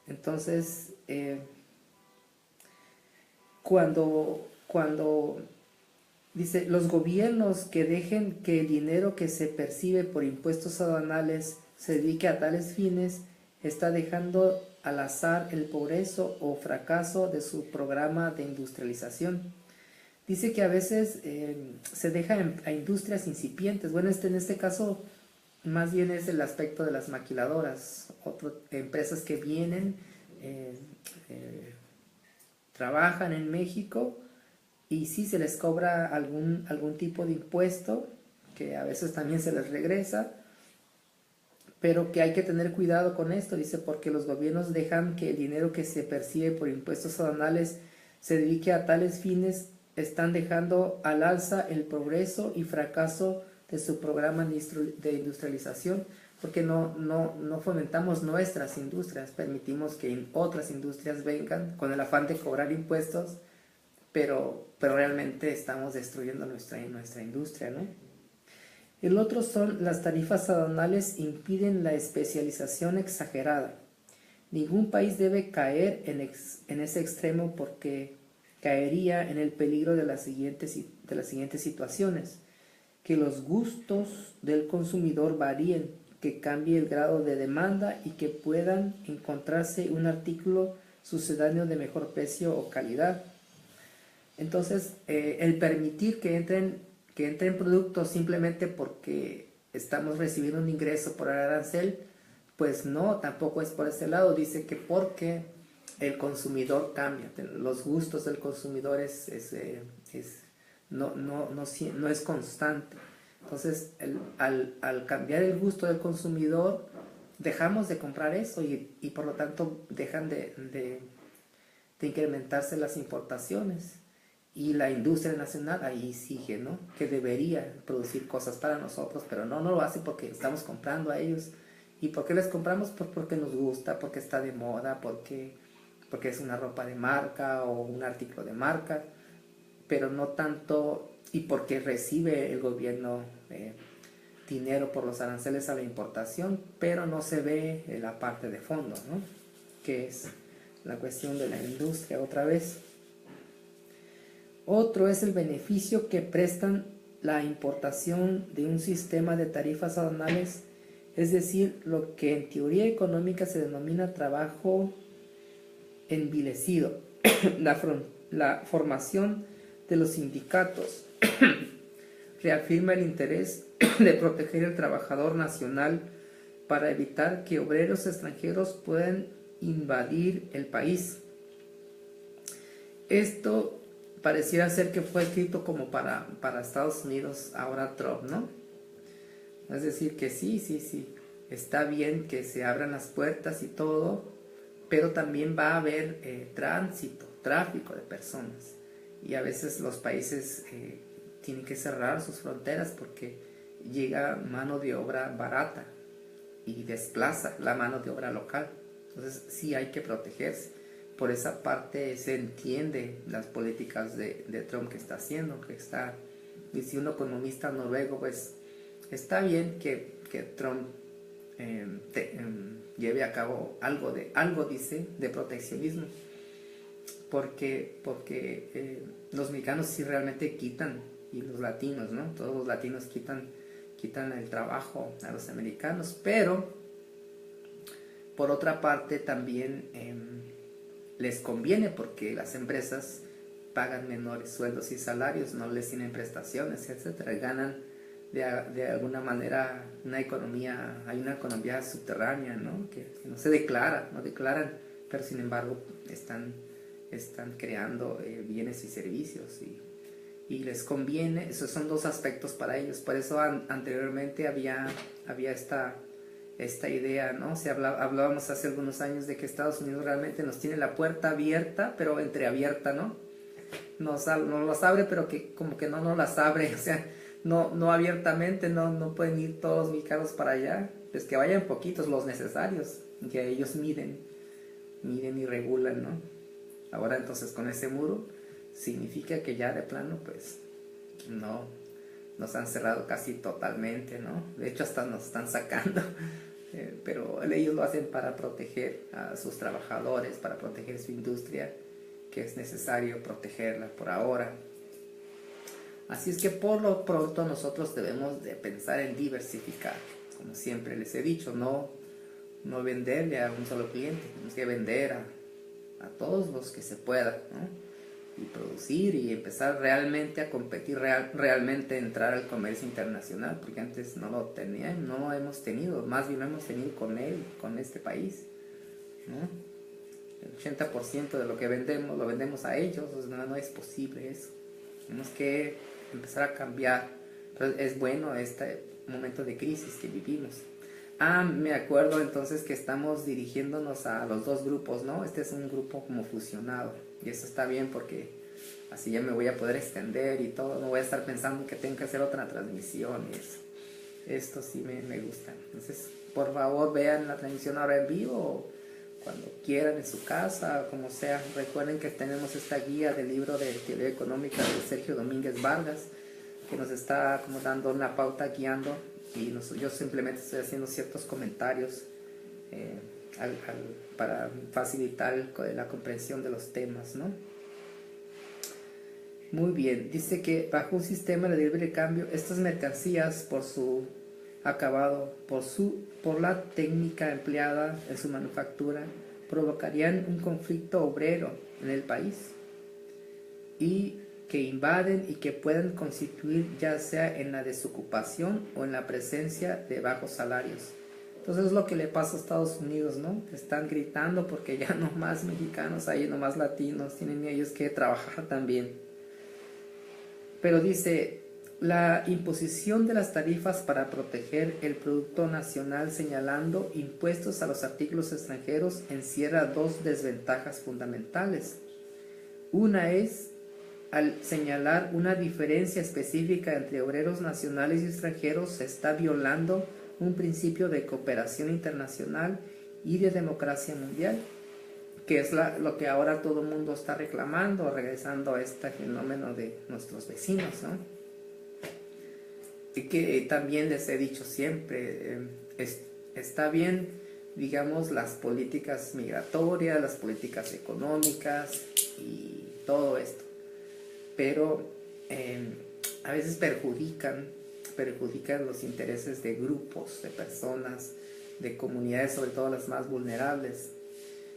Entonces, cuando dice, los gobiernos que dejen que el dinero que se percibe por impuestos aduanales se dedique a tales fines, está dejando al azar el progreso o fracaso de su programa de industrialización. Dice que a veces se deja a industrias incipientes. Bueno, en este caso más bien es el aspecto de las maquiladoras, empresas que vienen, trabajan en México y sí se les cobra algún tipo de impuesto, que a veces también se les regresa, pero que hay que tener cuidado con esto, dice, porque los gobiernos dejan que el dinero que se percibe por impuestos aduanales se dedique a tales fines, están dejando al alza el progreso y fracaso de su programa de industrialización, porque no fomentamos nuestras industrias, permitimos que otras industrias vengan con el afán de cobrar impuestos, pero realmente estamos destruyendo nuestra industria, ¿no? El otro son las tarifas aduanales impiden la especialización exagerada. Ningún país debe caer en ese extremo porque caería en el peligro de las siguientes situaciones: que los gustos del consumidor varíen, que cambie el grado de demanda y que puedan encontrarse un artículo sucedáneo de mejor precio o calidad. Entonces, el permitir que entren productos simplemente porque estamos recibiendo un ingreso por el arancel, pues no, tampoco es por ese lado. Dice que porque el consumidor cambia, los gustos del consumidor no es constante. Entonces, al cambiar el gusto del consumidor, dejamos de comprar eso y por lo tanto dejan de incrementarse las importaciones. Y la industria nacional ahí sigue, ¿no? Que debería producir cosas para nosotros, pero no lo hace porque estamos comprando a ellos. ¿Y por qué les compramos? Pues porque nos gusta, porque está de moda, porque es una ropa de marca o un artículo de marca, pero no tanto, y porque recibe el gobierno dinero por los aranceles a la importación, pero no se ve la parte de fondo, ¿no? Que es la cuestión de la industria otra vez. Otro es el beneficio que prestan la importación de un sistema de tarifas aduanales, es decir, lo que en teoría económica se denomina trabajo envilecido. La formación de los sindicatos reafirma el interés de proteger al trabajador nacional para evitar que obreros extranjeros puedan invadir el país. Esto pareciera ser que fue escrito como para Estados Unidos, ahora Trump, ¿no? Es decir, que sí, está bien que se abran las puertas y todo, pero también va a haber tráfico de personas. Y a veces los países tienen que cerrar sus fronteras porque llega mano de obra barata y desplaza la mano de obra local. Entonces sí hay que protegerse. Por esa parte se entiende las políticas de Trump que está haciendo, dice un economista noruego, pues está bien que Trump lleve a cabo algo dice, de proteccionismo, porque los mexicanos sí realmente quitan, y los latinos, ¿no? Todos los latinos quitan el trabajo a los americanos, pero por otra parte también les conviene porque las empresas pagan menores sueldos y salarios, no les tienen prestaciones, etcétera, ganan de alguna manera hay una economía subterránea, ¿no? Que no se declara, no declaran, pero sin embargo están creando bienes y servicios y les conviene. Esos son dos aspectos para ellos. Por eso anteriormente había esta idea, ¿no? Hablábamos hace algunos años de que Estados Unidos realmente nos tiene la puerta abierta, pero entreabierta, ¿no? Nos las abre, pero que como que no nos las abre, o sea, no abiertamente, no pueden ir todos los mexicanos para allá, pues que vayan poquitos, los necesarios, que ellos miden y regulan, ¿no? Ahora entonces con ese muro significa que ya de plano pues no, nos han cerrado casi totalmente, ¿no? De hecho hasta nos están sacando, pero ellos lo hacen para proteger a sus trabajadores, para proteger su industria, que es necesario protegerla por ahora. Así es que por lo pronto nosotros debemos de pensar en diversificar, como siempre les he dicho, no venderle a un solo cliente, tenemos que vender a todos los que se pueda, ¿no? Y producir y empezar realmente a competir, realmente entrar al comercio internacional, porque antes no lo tenían, no lo hemos tenido, más bien lo hemos tenido con este país, ¿no? El 80% de lo que vendemos lo vendemos a ellos, o sea, no es posible eso. Tenemos que empezar a cambiar. Entonces es bueno este momento de crisis que vivimos. Me acuerdo entonces que estamos dirigiéndonos a los dos grupos, ¿no? Este es un grupo como fusionado y eso está bien porque así ya me voy a poder extender y todo, no voy a estar pensando que tengo que hacer otra transmisión y eso. Esto sí me gusta. Entonces, por favor, vean la transmisión ahora en vivo o cuando quieran en su casa, como sea. Recuerden que tenemos esta guía del libro de teoría económica de Sergio Domínguez Vargas, que nos está como dando una pauta, guiando, y yo simplemente estoy haciendo ciertos comentarios para facilitar la comprensión de los temas, ¿no? Muy bien, dice que bajo un sistema de libre cambio, estas mercancías por su acabado, por la técnica empleada en su manufactura, provocarían un conflicto obrero en el país y que invaden y que puedan constituir ya sea en la desocupación o en la presencia de bajos salarios. Entonces es lo que le pasa a Estados Unidos, ¿no? Están gritando porque ya no más mexicanos hay, no más latinos, tienen ellos que trabajar también. Pero dice, la imposición de las tarifas para proteger el producto nacional señalando impuestos a los artículos extranjeros encierra dos desventajas fundamentales. Una es al señalar una diferencia específica entre obreros nacionales y extranjeros, se está violando un principio de cooperación internacional y de democracia mundial, que es lo que ahora todo el mundo está reclamando, regresando a este fenómeno de nuestros vecinos, ¿no? Y que también les he dicho siempre, está bien, digamos, las políticas migratorias, las políticas económicas y todo esto, pero a veces perjudican los intereses de grupos, de personas, de comunidades, sobre todo las más vulnerables.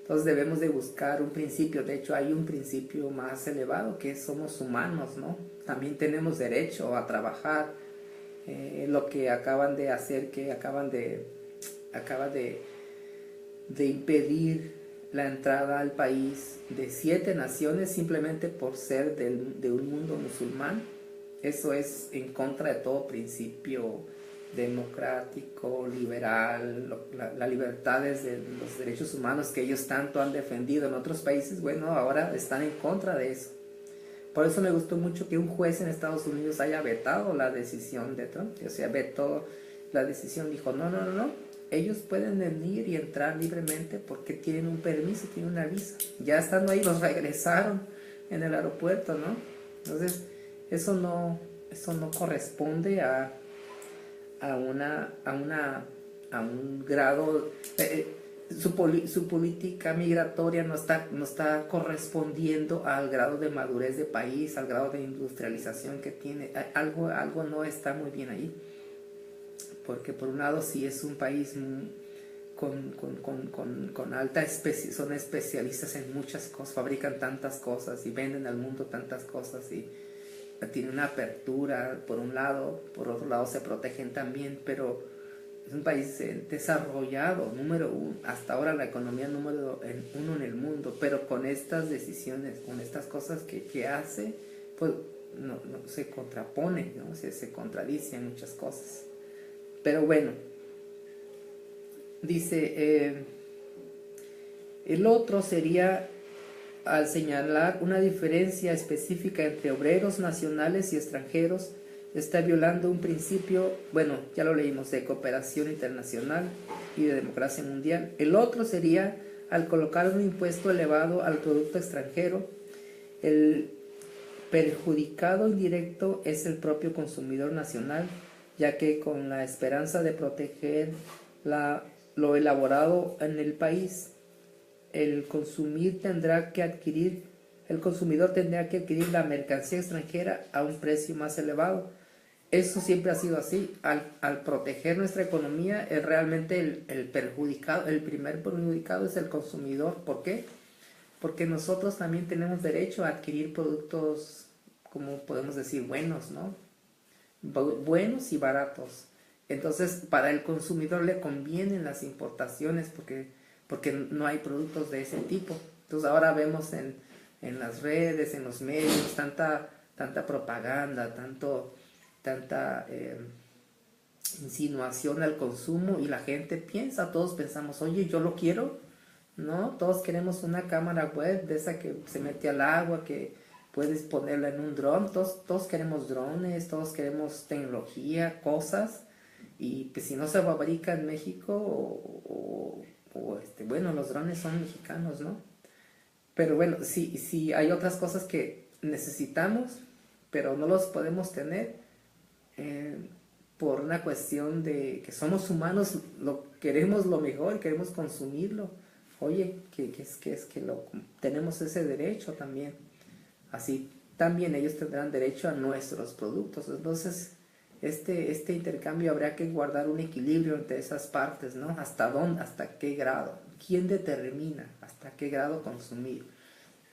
Entonces debemos de buscar un principio, de hecho hay un principio más elevado que somos humanos, ¿no? También tenemos derecho a trabajar. Lo que acaban de hacer, que acaba de impedir la entrada al país de 7 naciones simplemente por ser de un mundo musulmán. Eso es en contra de todo principio democrático, liberal, las libertades de los derechos humanos que ellos tanto han defendido en otros países. Bueno, ahora están en contra de eso. Por eso me gustó mucho que un juez en Estados Unidos haya vetado la decisión de Trump. O sea, vetó la decisión, dijo, no, ellos pueden venir y entrar libremente porque tienen un permiso, tienen una visa. Ya estando ahí, los regresaron en el aeropuerto, ¿no? Entonces, eso no corresponde a un grado... su política migratoria no está correspondiendo al grado de madurez de país, al grado de industrialización que tiene. Algo no está muy bien ahí, porque por un lado sí es un país con alta especie, son especialistas en muchas cosas, fabrican tantas cosas y venden al mundo tantas cosas y tienen una apertura por un lado, por otro lado se protegen también, pero es un país desarrollado, número uno, hasta ahora la economía número uno en el mundo, pero con estas decisiones, con estas cosas que hace, pues no se contrapone, ¿no? Se contradice en muchas cosas. Pero bueno, dice, el otro sería al señalar una diferencia específica entre obreros nacionales y extranjeros, está violando un principio, bueno, ya lo leímos, de cooperación internacional y de democracia mundial. El otro sería al colocar un impuesto elevado al producto extranjero, el perjudicado indirecto es el propio consumidor nacional, ya que con la esperanza de proteger lo elaborado en el país, el consumidor tendrá que adquirir la mercancía extranjera a un precio más elevado. Eso siempre ha sido así. Al proteger nuestra economía, es realmente el perjudicado, el primer perjudicado es el consumidor. ¿Por qué? Porque nosotros también tenemos derecho a adquirir productos, como podemos decir, buenos, ¿no? Buenos y baratos. Entonces, para el consumidor le convienen las importaciones porque no hay productos de ese tipo. Entonces, ahora vemos en las redes, en los medios, tanta propaganda, tanta insinuación al consumo, y la gente piensa, todos pensamos, oye, yo lo quiero, ¿no? Todos queremos una cámara web de esa que se mete al agua, que puedes ponerla en un dron, todos queremos drones, todos queremos tecnología, cosas, y pues si no se fabrica en México, bueno, los drones son mexicanos, ¿no? Pero bueno, sí hay otras cosas que necesitamos, pero no los podemos tener por una cuestión de que somos humanos, queremos lo mejor, queremos consumirlo. Oye, que tenemos ese derecho también. Así también ellos tendrán derecho a nuestros productos. Entonces, este intercambio habría que guardar un equilibrio entre esas partes, ¿no? ¿Hasta dónde? ¿Hasta qué grado? ¿Quién determina hasta qué grado consumir?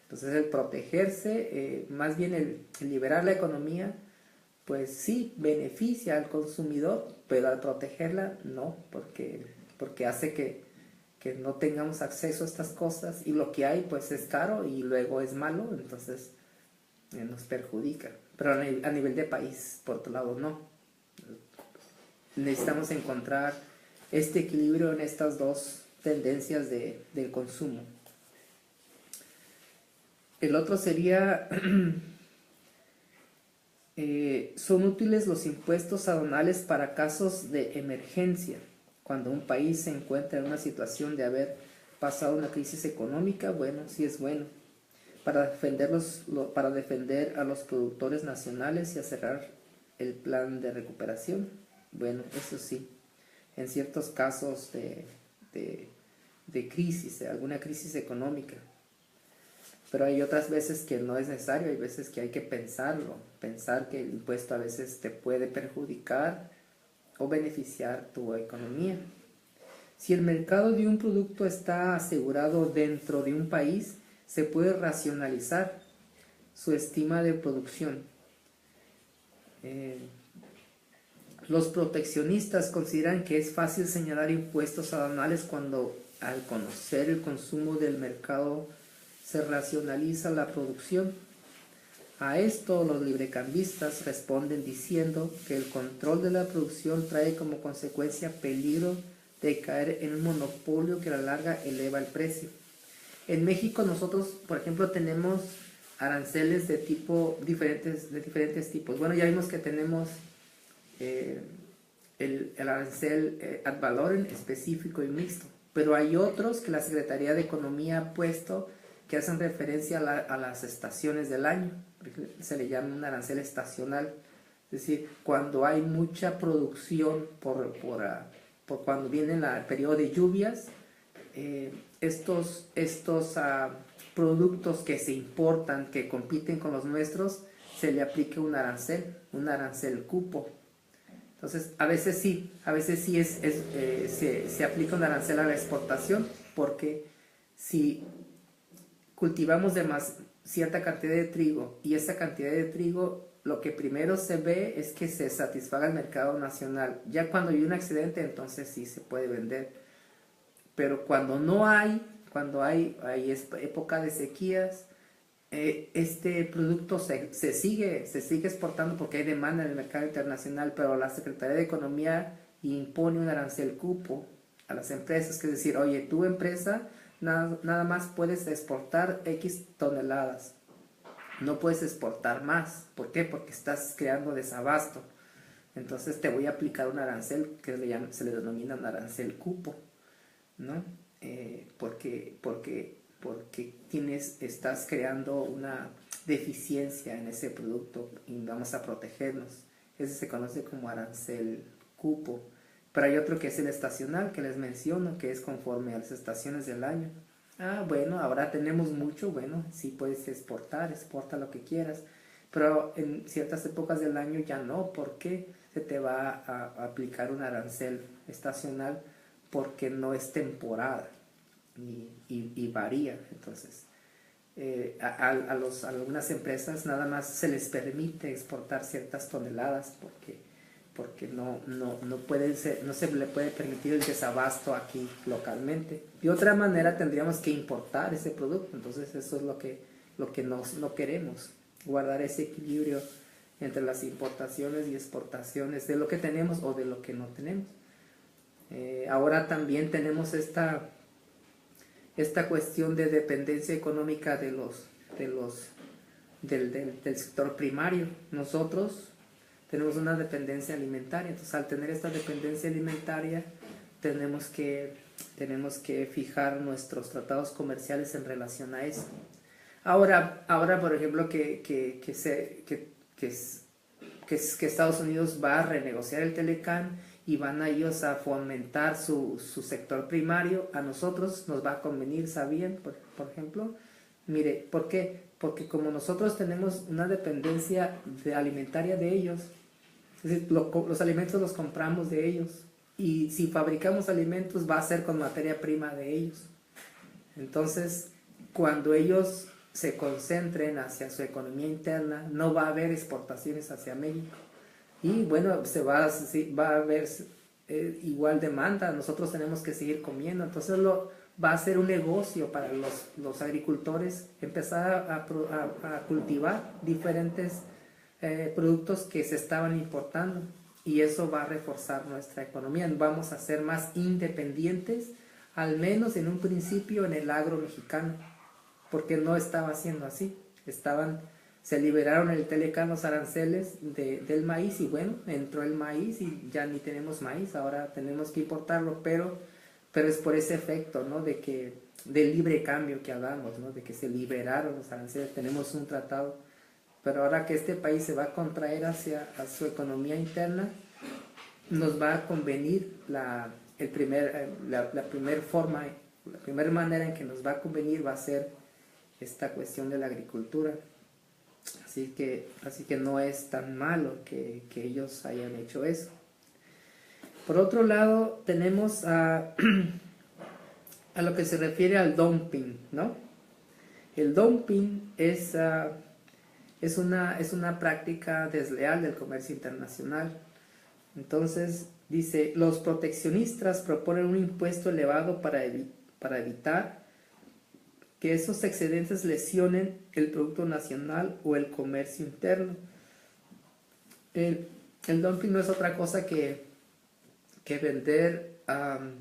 Entonces, el protegerse, más bien el liberar la economía, pues sí, beneficia al consumidor, pero al protegerla, no, porque hace que no tengamos acceso a estas cosas, y lo que hay pues es caro y luego es malo, entonces nos perjudica. Pero a nivel de país, por otro lado, no. Necesitamos encontrar este equilibrio en estas dos tendencias del consumo. El otro sería, son útiles los impuestos aduanales para casos de emergencia. Cuando un país se encuentra en una situación de haber pasado una crisis económica, bueno, sí es bueno. Para defender a los productores nacionales y a cerrar el plan de recuperación, bueno, eso sí. En ciertos casos de crisis, de alguna crisis económica. Pero hay otras veces que no es necesario, hay veces que hay que pensarlo, pensar que el impuesto a veces te puede perjudicar o beneficiar tu economía. Si el mercado de un producto está asegurado dentro de un país, se puede racionalizar su estima de producción. Los proteccionistas consideran que es fácil señalar impuestos aduanales cuando, al conocer el consumo del mercado, se racionaliza la producción. A esto los librecambistas responden diciendo que el control de la producción trae como consecuencia peligro de caer en un monopolio que a la larga eleva el precio. En México nosotros, por ejemplo, tenemos aranceles de diferentes tipos. Bueno, ya vimos que tenemos el arancel ad valorem específico y mixto, pero hay otros que la Secretaría de Economía ha puesto que hacen referencia a las estaciones del año. Se le llama un arancel estacional, es decir, cuando hay mucha producción por cuando viene el periodo de lluvias, estos productos que se importan, que compiten con los nuestros, se le aplica un arancel cupo. Entonces, a veces sí se aplica un arancel a la exportación, porque si cultivamos cierta cantidad de trigo y esa cantidad de trigo, lo que primero se ve es que se satisfaga el mercado nacional. Ya cuando hay un accidente, entonces sí se puede vender. Pero cuando no hay, hay época de sequías, este producto se sigue exportando porque hay demanda en el mercado internacional, pero la Secretaría de Economía impone un arancel cupo a las empresas, que es decir, oye, tu empresa nada más puedes exportar X toneladas, no puedes exportar más. ¿Por qué? Porque estás creando desabasto. Entonces te voy a aplicar un arancel que se le denomina un arancel cupo, ¿no? Porque estás creando una deficiencia en ese producto y vamos a protegernos. Ese se conoce como arancel cupo. Pero hay otro que es el estacional, que les menciono, que es conforme a las estaciones del año. Ah, bueno, ahora tenemos mucho, bueno, sí puedes exporta lo que quieras, pero en ciertas épocas del año ya no. ¿Por qué? Se te va a aplicar un arancel estacional, porque no es temporada y varía. Entonces, a algunas empresas nada más se les permite exportar ciertas toneladas porque no se le puede permitir el desabasto aquí localmente. De otra manera tendríamos que importar ese producto. Entonces eso es lo que no queremos, guardar ese equilibrio entre las importaciones y exportaciones de lo que tenemos o de lo que no tenemos. Ahora también tenemos esta cuestión de dependencia económica del sector primario. Nosotros tenemos una dependencia alimentaria, entonces al tener esta dependencia alimentaria tenemos que fijar nuestros tratados comerciales en relación a eso. Ahora por ejemplo, que Estados Unidos va a renegociar el Telecán y van a ellos a fomentar su sector primario, a nosotros nos va a convenir, ¿sabían? Por ejemplo, mire, ¿por qué? Porque como nosotros tenemos una dependencia alimentaria de ellos, es decir, los alimentos los compramos de ellos, y si fabricamos alimentos va a ser con materia prima de ellos. Entonces, cuando ellos se concentren hacia su economía interna, no va a haber exportaciones hacia México. Y bueno, va a haber igual demanda, nosotros tenemos que seguir comiendo. Entonces va a ser un negocio para los agricultores empezar a cultivar diferentes productos que se estaban importando, y eso va a reforzar nuestra economía. Vamos a ser más independientes, al menos en un principio, en el agro mexicano, porque no estaba siendo así. Se liberaron el Telecán, los aranceles del maíz, y bueno, entró el maíz y ya ni tenemos maíz, ahora tenemos que importarlo, pero es por ese efecto, ¿no? Del libre cambio que hablamos, ¿no? De que se liberaron los aranceles, tenemos un tratado, pero ahora que este país se va a contraer hacia su economía interna, nos va a convenir la primera manera en que nos va a convenir va a ser esta cuestión de la agricultura. Así que no es tan malo que ellos hayan hecho eso. Por otro lado, tenemos a lo que se refiere al dumping, ¿no? El dumping es una práctica desleal del comercio internacional. Entonces, dice, los proteccionistas proponen un impuesto elevado para evitar que esos excedentes lesionen el producto nacional o el comercio interno. El dumping no es otra cosa que vender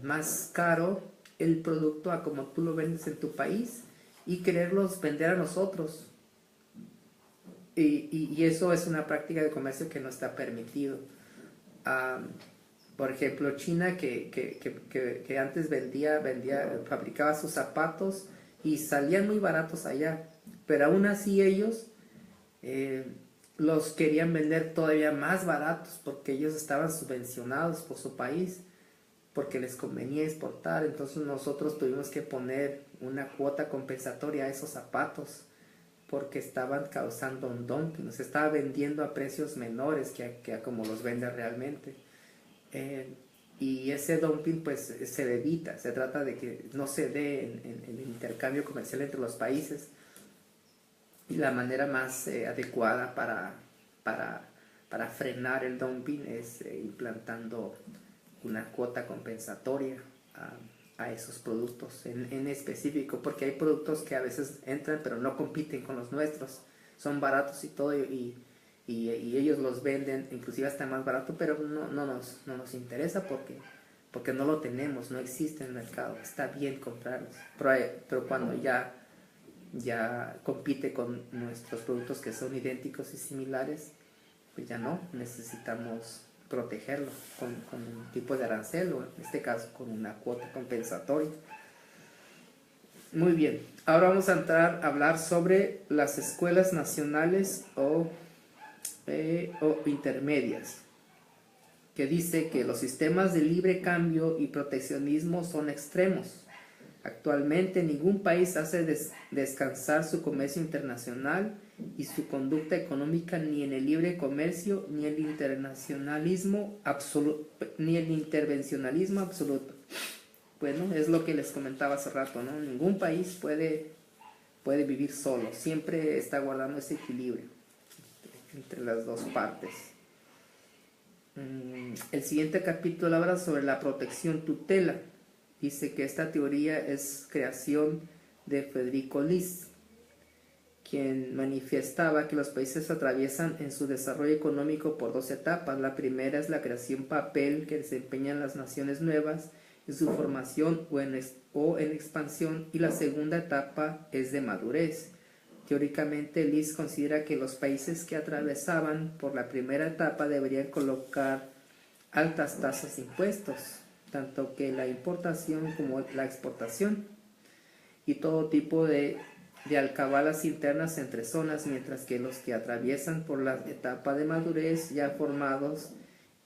más caro el producto a como tú lo vendes en tu país y quererlos vender a nosotros. Y eso es una práctica de comercio que no está permitido. Por ejemplo, China que antes fabricaba sus zapatos y salían muy baratos allá, pero aún así ellos los querían vender todavía más baratos, porque ellos estaban subvencionados por su país, porque les convenía exportar. Entonces nosotros tuvimos que poner una cuota compensatoria a esos zapatos, porque estaban causando un dumping, se estaba vendiendo a precios menores que a como los vende realmente. y ese dumping pues se evita, se trata de que no se dé en el intercambio comercial entre los países, y la manera más adecuada para frenar el dumping es implantando una cuota compensatoria a esos productos en específico, porque hay productos que a veces entran pero no compiten con los nuestros, son baratos y todo, y ellos los venden inclusive hasta más barato, pero no nos interesa porque no lo tenemos, no existe en el mercado. Está bien comprarlos, pero cuando ya compite con nuestros productos que son idénticos y similares, pues ya no, necesitamos protegerlo con un tipo de arancel, o en este caso con una cuota compensatoria. Muy bien, ahora vamos a entrar a hablar sobre las escuelas nacionales o intermedias, que dice que los sistemas de libre cambio y proteccionismo son extremos. Actualmente ningún país hace descansar su comercio internacional y su conducta económica ni en el libre comercio ni el internacionalismo ni el intervencionalismo absoluto. Bueno, es lo que les comentaba hace rato, ¿no? Ningún país puede vivir solo, siempre está guardando ese equilibrio entre las dos partes. El siguiente capítulo habla sobre la protección tutela. Dice que esta teoría es creación de Federico List, quien manifestaba que los países atraviesan en su desarrollo económico por dos etapas. La primera es la creación papel que desempeñan las naciones nuevas en su formación o en expansión, y la segunda etapa es de madurez. Teóricamente, List considera que los países que atravesaban por la primera etapa deberían colocar altas tasas de impuestos, tanto que la importación como la exportación, y todo tipo de alcabalas internas entre zonas, mientras que los que atraviesan por la etapa de madurez ya formados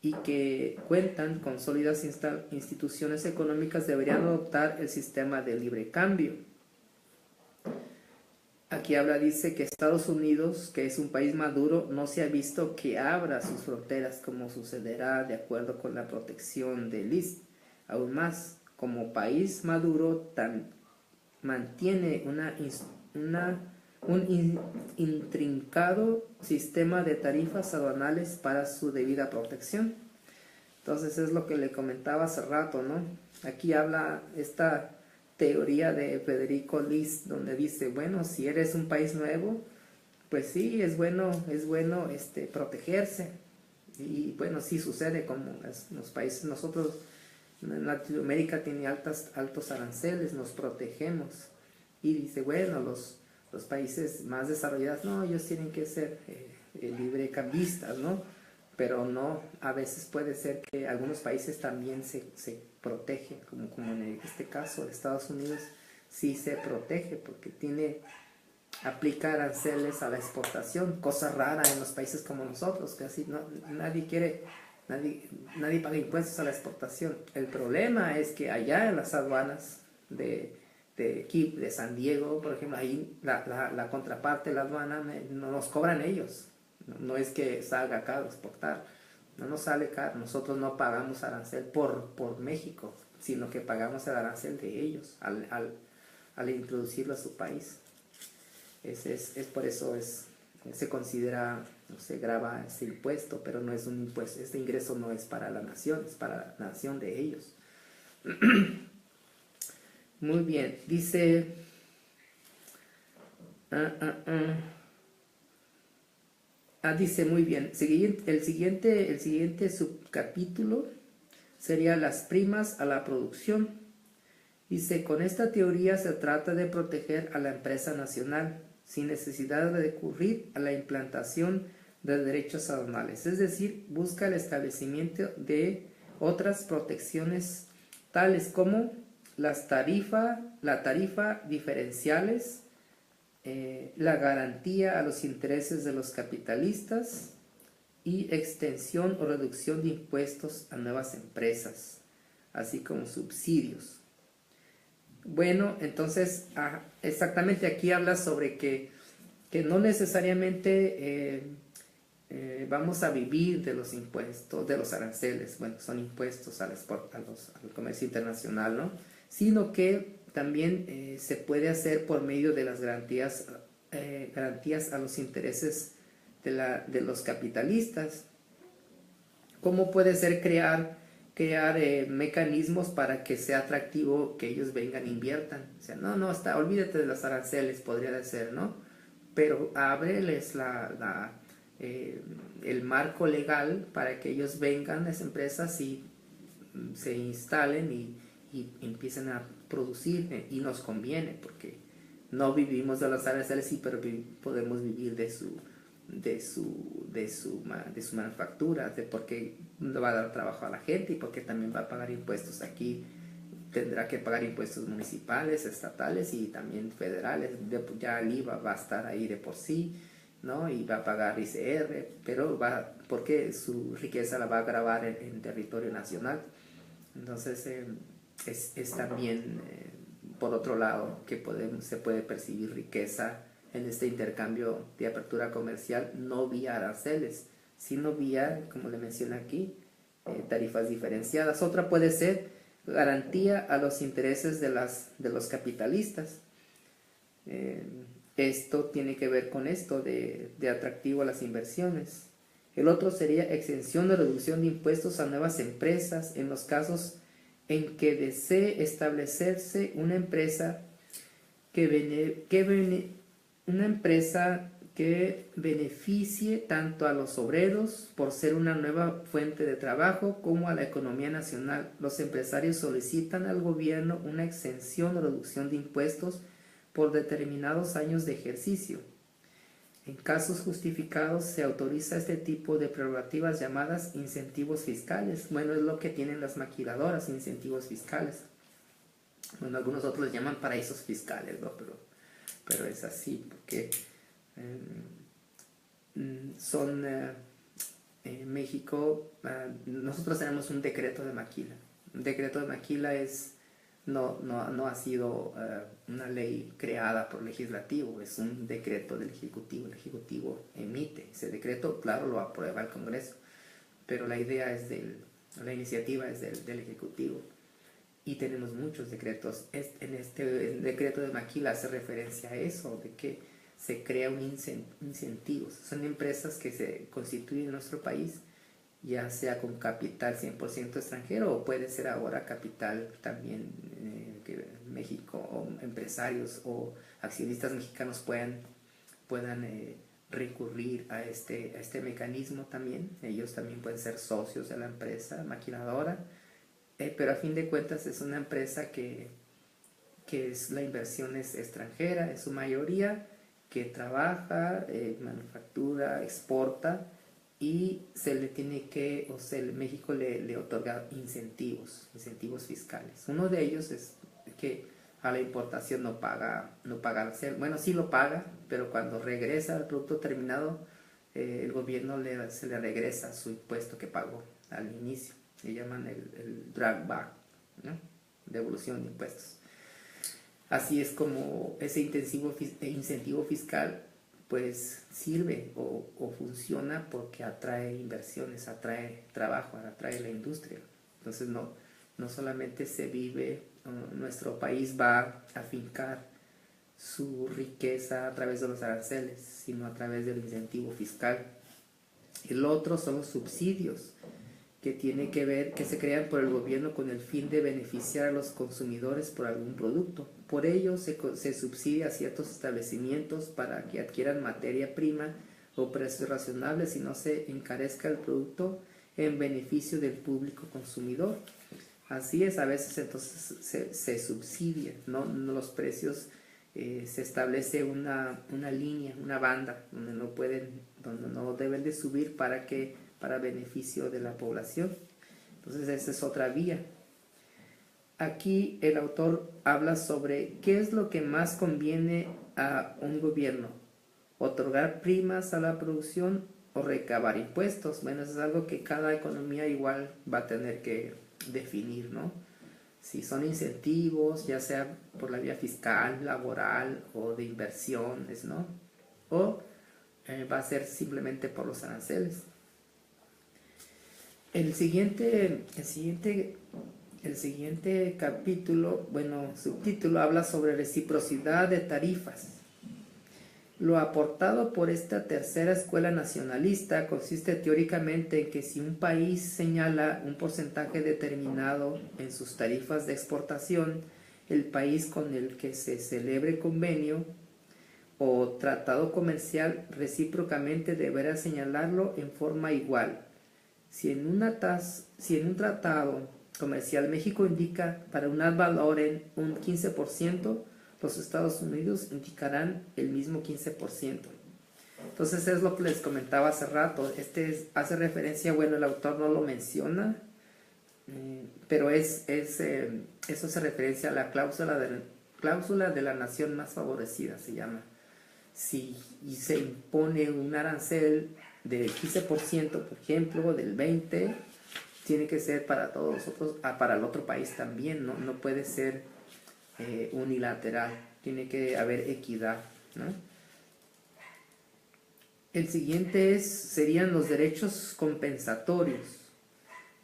y que cuentan con sólidas instituciones económicas deberían adoptar el sistema de libre cambio. Aquí dice que Estados Unidos, que es un país maduro, no se ha visto que abra sus fronteras como sucederá de acuerdo con la protección de List. Aún más, como país maduro, mantiene un intrincado sistema de tarifas aduanales para su debida protección. Entonces es lo que le comentaba hace rato, ¿no? Aquí habla esta teoría de Federico List, donde dice, bueno, si eres un país nuevo, pues sí, es bueno protegerse. Y bueno, sí sucede como los países, nosotros en Latinoamérica tiene altos aranceles, nos protegemos. Y dice, bueno, los países más desarrollados, no, ellos tienen que ser librecambistas, ¿no? Pero no, a veces puede ser que algunos países también se protegen, como en este caso de Estados Unidos, sí se protege porque aplica aranceles a la exportación, cosa rara en los países como nosotros, que así nadie paga impuestos a la exportación. El problema es que allá en las aduanas de San Diego, por ejemplo, ahí la contraparte de la aduana nos cobran ellos. No es que salga caro exportar, no nos sale caro, nosotros no pagamos arancel por México, sino que pagamos el arancel de ellos al introducirlo a su país. Es por eso se considera, se grava ese impuesto, pero no es un impuesto, este ingreso no es para la nación, es para la nación de ellos. Muy bien, dice... dice muy bien, el siguiente subcapítulo sería las primas a la producción. Dice, con esta teoría se trata de proteger a la empresa nacional sin necesidad de recurrir a la implantación de derechos aduanales, es decir, busca el establecimiento de otras protecciones tales como la tarifa diferenciales, la garantía a los intereses de los capitalistas y extensión o reducción de impuestos a nuevas empresas, así como subsidios. Bueno, entonces exactamente aquí habla sobre que no necesariamente vamos a vivir de los impuestos, de los aranceles, bueno, son impuestos al comercio internacional, ¿no? Sino que también se puede hacer por medio de las garantías a los intereses de los capitalistas. ¿Cómo puede ser crear mecanismos para que sea atractivo que ellos vengan e inviertan? O sea, olvídate de los aranceles, podría ser, ¿no? Pero ábreles el marco legal para que ellos vengan, las empresas, y se instalen y empiecen a producir, y nos conviene porque no vivimos de los aranceles, sí, pero podemos vivir de su manufactura, porque le va a dar trabajo a la gente y porque también va a pagar impuestos aquí. Tendrá que pagar impuestos municipales, estatales y también federales. Ya el IVA va a estar ahí de por sí, ¿no? Y va a pagar ICR, pero porque su riqueza la va a grabar en territorio nacional. Entonces es también, por otro lado, que se puede percibir riqueza en este intercambio de apertura comercial, no vía aranceles, sino vía, como le mencioné aquí, tarifas diferenciadas. Otra puede ser garantía a los intereses de los capitalistas. Esto tiene que ver con esto de atractivo a las inversiones. El otro sería exención o reducción de impuestos a nuevas empresas en los casos en que desee establecerse una empresa que beneficie tanto a los obreros por ser una nueva fuente de trabajo como a la economía nacional. Los empresarios solicitan al gobierno una exención o reducción de impuestos por determinados años de ejercicio. En casos justificados se autoriza este tipo de prerrogativas llamadas incentivos fiscales. Bueno, es lo que tienen las maquiladoras, incentivos fiscales. Bueno, algunos otros les llaman paraísos fiscales, ¿no? Pero es así, porque en México, nosotros tenemos un decreto de maquila. Un decreto de maquila no ha sido una ley creada por el legislativo, es un decreto del ejecutivo. El ejecutivo emite ese decreto, claro, lo aprueba el Congreso, pero la iniciativa es del ejecutivo. Y tenemos muchos decretos. El decreto de maquila hace referencia a eso, de que se crea incentivos. Son empresas que se constituyen en nuestro país, ya sea con capital 100% extranjero, o puede ser ahora capital también que México, o empresarios o accionistas mexicanos puedan recurrir a este mecanismo también. Ellos también pueden ser socios de la empresa maquiladora, pero a fin de cuentas es una empresa que la inversión es extranjera en su mayoría, que trabaja, manufactura, exporta, y México le otorga incentivos fiscales. Uno de ellos es que a la importación no paga arancel. Bueno, sí lo paga, pero cuando regresa al producto terminado, el gobierno se le regresa su impuesto que pagó al inicio. Le llaman el drag back, ¿no? Devolución de impuestos. Así es como ese incentivo fiscal pues sirve o funciona, porque atrae inversiones, atrae trabajo, atrae la industria. Entonces no solamente se vive, nuestro país va a afincar su riqueza a través de los aranceles, sino a través del incentivo fiscal. El otro son los subsidios, que se crean por el gobierno con el fin de beneficiar a los consumidores por algún producto. Por ello se subsidia a ciertos establecimientos para que adquieran materia prima o precios razonables y no se encarezca el producto en beneficio del público consumidor. Así es, a veces entonces se subsidia, ¿no? Los precios, se establece una línea, una banda donde no deben de subir para beneficio de la población. Entonces esa es otra vía. Aquí el autor habla sobre qué es lo que más conviene a un gobierno: otorgar primas a la producción o recabar impuestos. Bueno, eso es algo que cada economía igual va a tener que definir, ¿no? Si son incentivos, ya sea por la vía fiscal, laboral o de inversiones, ¿no? O va a ser simplemente por los aranceles. El siguiente capítulo, subtítulo, habla sobre reciprocidad de tarifas. Lo aportado por esta tercera escuela nacionalista consiste teóricamente en que si un país señala un porcentaje determinado en sus tarifas de exportación, el país con el que se celebre convenio o tratado comercial recíprocamente deberá señalarlo en forma igual. Si en un tratado comercial México indica para un ad valorem un 15%, los Estados Unidos indicarán el mismo 15%. Entonces es lo que les comentaba hace rato. Hace referencia, el autor no lo menciona, pero eso hace referencia a la cláusula de la nación más favorecida, se llama. Si se impone un arancel del 15%, por ejemplo, del 20%, tiene que ser para todos los otros, para el otro país también, no puede ser unilateral, tiene que haber equidad, ¿no? El siguiente serían los derechos compensatorios.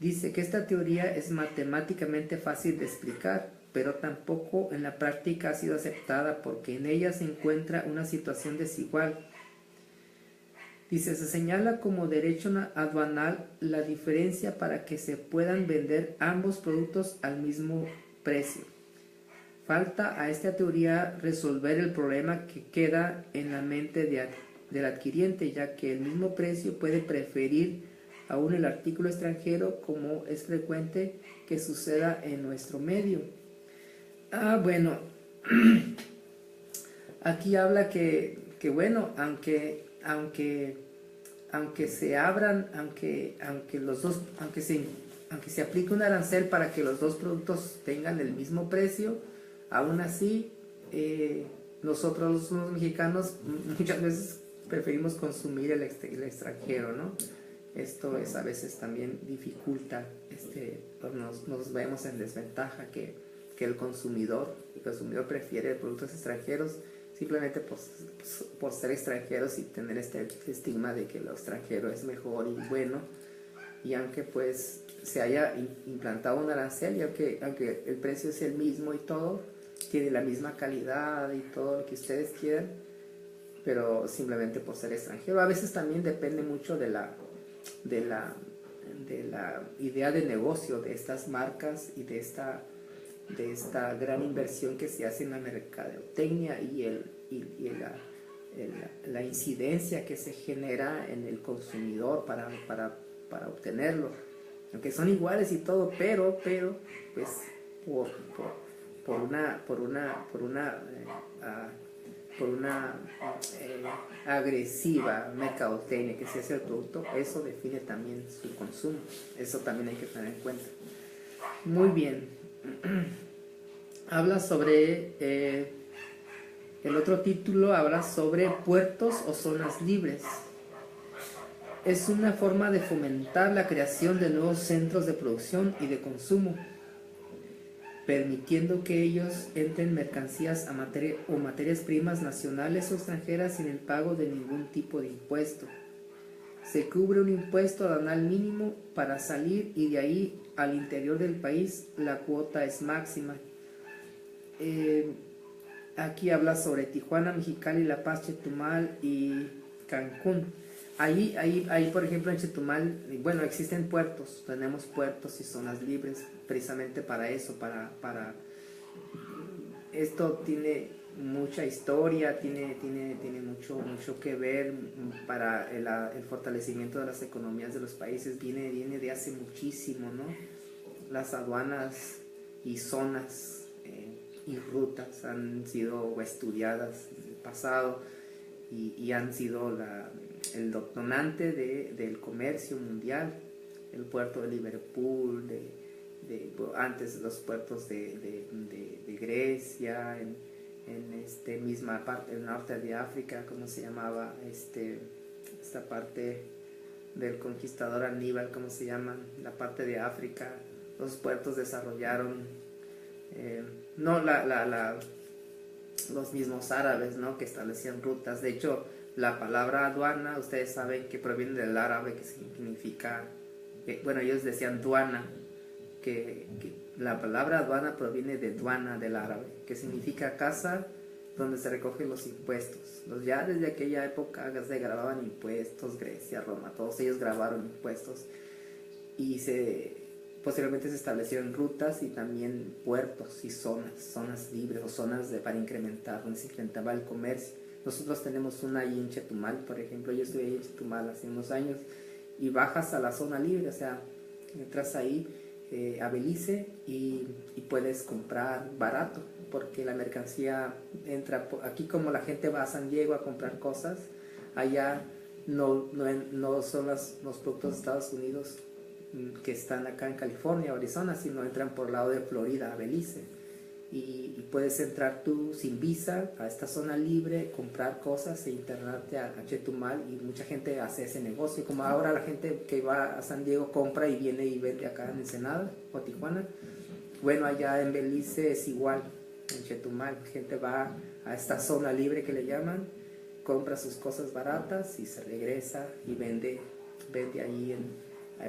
Dice que esta teoría es matemáticamente fácil de explicar, pero tampoco en la práctica ha sido aceptada porque en ella se encuentra una situación desigual. Dice, se señala como derecho aduanal la diferencia para que se puedan vender ambos productos al mismo precio. Falta a esta teoría resolver el problema que queda en la mente del adquiriente, ya que el mismo precio puede preferir aún el artículo extranjero, como es frecuente que suceda en nuestro medio. Aquí habla que aunque se abran, aunque se aplique un arancel para que los dos productos tengan el mismo precio, aún así nosotros los mexicanos muchas veces preferimos consumir el extranjero, ¿no? Esto a veces también dificulta, pues nos vemos en desventaja que el consumidor prefiere productos extranjeros simplemente por ser extranjeros y tener este estigma de que lo extranjero es mejor y bueno, y aunque pues se haya implantado un arancel y aunque el precio es el mismo y todo, tiene la misma calidad y todo lo que ustedes quieran, pero simplemente por ser extranjero. A veces también depende mucho de la idea de negocio de estas marcas y de esta gran inversión que se hace en la mercadotecnia y la incidencia que se genera en el consumidor para obtenerlo, aunque son iguales y todo, pero pues por una agresiva mercadotecnia que se hace el producto, eso define también su consumo. Eso también hay que tener en cuenta. Muy bien. Habla sobre el otro título, habla sobre puertos o zonas libres. Es una forma de fomentar la creación de nuevos centros de producción y de consumo, permitiendo que ellos entren mercancías o materias primas nacionales o extranjeras sin el pago de ningún tipo de impuesto. Se cubre un impuesto aduanal mínimo para salir y de ahí al interior del país la cuota es máxima. Aquí habla sobre Tijuana, Mexicali, La Paz, Chetumal y Cancún. Ahí por ejemplo en Chetumal, existen puertos, tenemos puertos y zonas libres precisamente para eso, para esto tiene mucha historia, tiene mucho que ver para el fortalecimiento de las economías de los países, viene de hace muchísimo, ¿no? Las aduanas y zonas y rutas han sido estudiadas en el pasado y han sido el detonante del comercio mundial. El puerto de Liverpool, antes los puertos de Grecia, en misma parte del norte de África, ¿cómo se llamaba? Esta parte del conquistador Aníbal, ¿cómo se llama? La parte de África, los puertos desarrollaron, los mismos árabes, ¿no? Que establecían rutas. De hecho, La palabra aduana, ustedes saben que proviene del árabe, que significa, bueno, ellos decían duana, que la palabra aduana proviene de duana del árabe, que significa casa donde se recogen los impuestos. Ya desde aquella época se grababan impuestos, Grecia, Roma, todos ellos grabaron impuestos, y posteriormente se establecieron rutas y también puertos y zonas libres o zonas para incrementar, donde se incrementaba el comercio. Nosotros tenemos una ahí en Chetumal, por ejemplo. Yo estuve ahí en Chetumal hace unos años, y bajas a la zona libre, o sea, entras ahí a Belice y puedes comprar barato, porque la mercancía entra aquí. Como la gente va a San Diego a comprar cosas, allá no son los productos de Estados Unidos que están acá en California o Arizona, sino entran por el lado de Florida a Belice, y puedes entrar tú sin visa a esta zona libre, comprar cosas e internarte a Chetumal, y mucha gente hace ese negocio. Como ahora la gente que va a San Diego compra y viene y vende acá en Ensenada o Tijuana, bueno, allá en Belice es igual. En Chetumal la gente va a esta zona libre que le llaman, compra sus cosas baratas y se regresa y vende ahí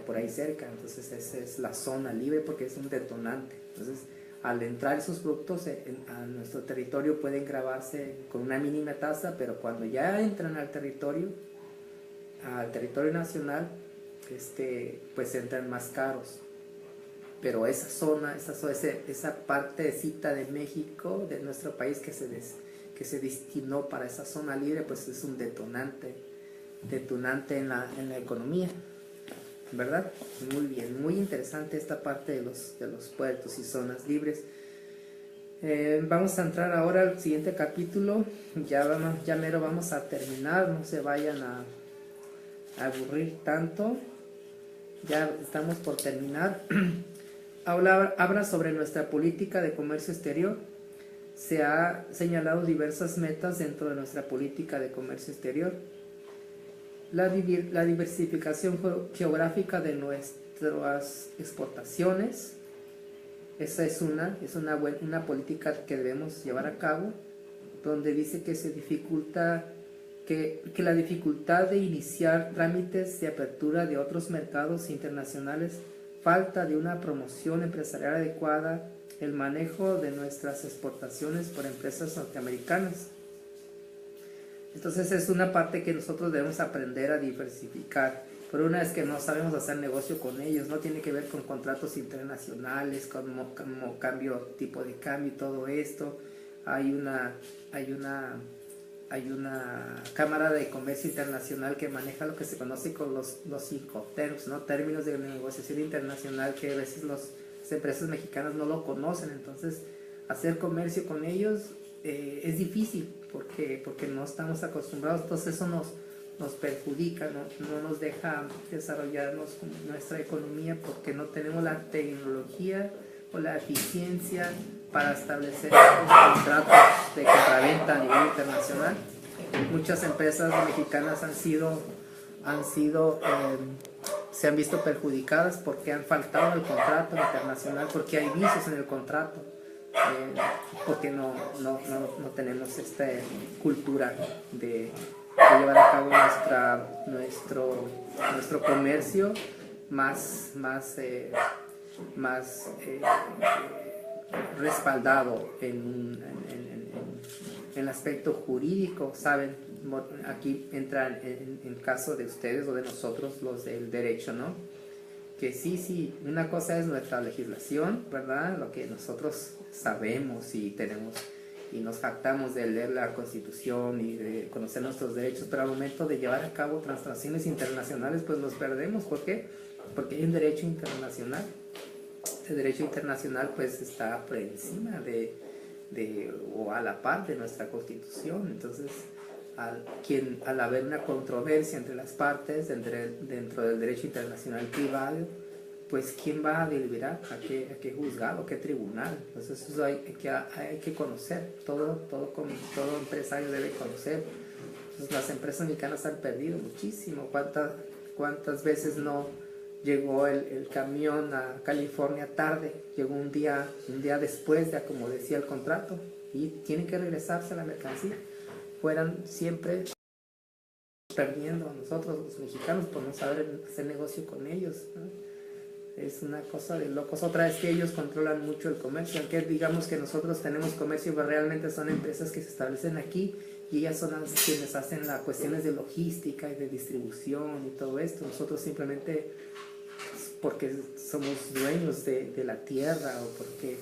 por ahí cerca. Entonces esa es la zona libre, porque es un detonante. Entonces, al entrar esos productos a nuestro territorio, pueden grabarse con una mínima tasa, pero cuando ya entran al territorio nacional, pues entran más caros. Pero esa zona, esa partecita de México, de nuestro país, que se destinó para esa zona libre, pues es un detonante en la economía, ¿verdad? Muy bien, muy interesante esta parte de los puertos y zonas libres. Vamos a entrar ahora al siguiente capítulo. Ya mero vamos a terminar, no se vayan a aburrir tanto. Ya estamos por terminar. Habla sobre nuestra política de comercio exterior. Se ha señalado diversas metas dentro de nuestra política de comercio exterior. La diversificación geográfica de nuestras exportaciones, esa es una política que debemos llevar a cabo, donde dice que se dificulta, que la dificultad de iniciar trámites de apertura de otros mercados internacionales, falta de una promoción empresarial adecuada, el manejo de nuestras exportaciones por empresas norteamericanas. Entonces es una parte que nosotros debemos aprender a diversificar. Pero una vez que no sabemos hacer negocio con ellos, no tiene que ver con contratos internacionales, como tipo de cambio y todo esto. Hay una Cámara de Comercio Internacional que maneja lo que se conoce con los 5 TERMS, ¿no? Términos de negociación internacional, que a veces las empresas mexicanas no lo conocen. Entonces hacer comercio con ellos es difícil, porque no estamos acostumbrados. Entonces eso nos perjudica, no nos deja desarrollarnos nuestra economía, porque no tenemos la tecnología o la eficiencia para establecer contratos de compraventa a nivel internacional. Muchas empresas mexicanas se han visto perjudicadas porque han faltado el contrato internacional, porque hay vicios en el contrato, porque no tenemos esta cultura de llevar a cabo nuestro comercio más respaldado en el aspecto jurídico, ¿saben? Aquí entran en caso de ustedes o de nosotros, los del derecho, ¿no? Que sí, una cosa es nuestra legislación, ¿verdad? Lo que nosotros sabemos y tenemos, y nos jactamos de leer la Constitución y de conocer nuestros derechos, pero al momento de llevar a cabo transacciones internacionales, pues nos perdemos. ¿Por qué? Porque hay un derecho internacional. El derecho internacional pues está por encima o a la par de nuestra Constitución. Entonces, al haber una controversia entre las partes dentro del derecho internacional privado, pues ¿quién va a deliberar? ¿A qué juzgado? ¿A qué tribunal? Entonces eso hay que conocer. Todo empresario debe conocer. Entonces, las empresas mexicanas han perdido muchísimo. ¿Cuántas veces no llegó el camión a California tarde? Llegó un día después de, como decía el contrato, y tienen que regresarse a la mercancía. Fueran siempre perdiendo nosotros los mexicanos por no saber hacer negocio con ellos, ¿no? Es una cosa de locos. Otra es que ellos controlan mucho el comercio, aunque digamos que nosotros tenemos comercio, pero realmente son empresas que se establecen aquí y ellas son las quienes hacen las cuestiones de logística y de distribución y todo esto. Nosotros simplemente, porque somos dueños de la tierra o porque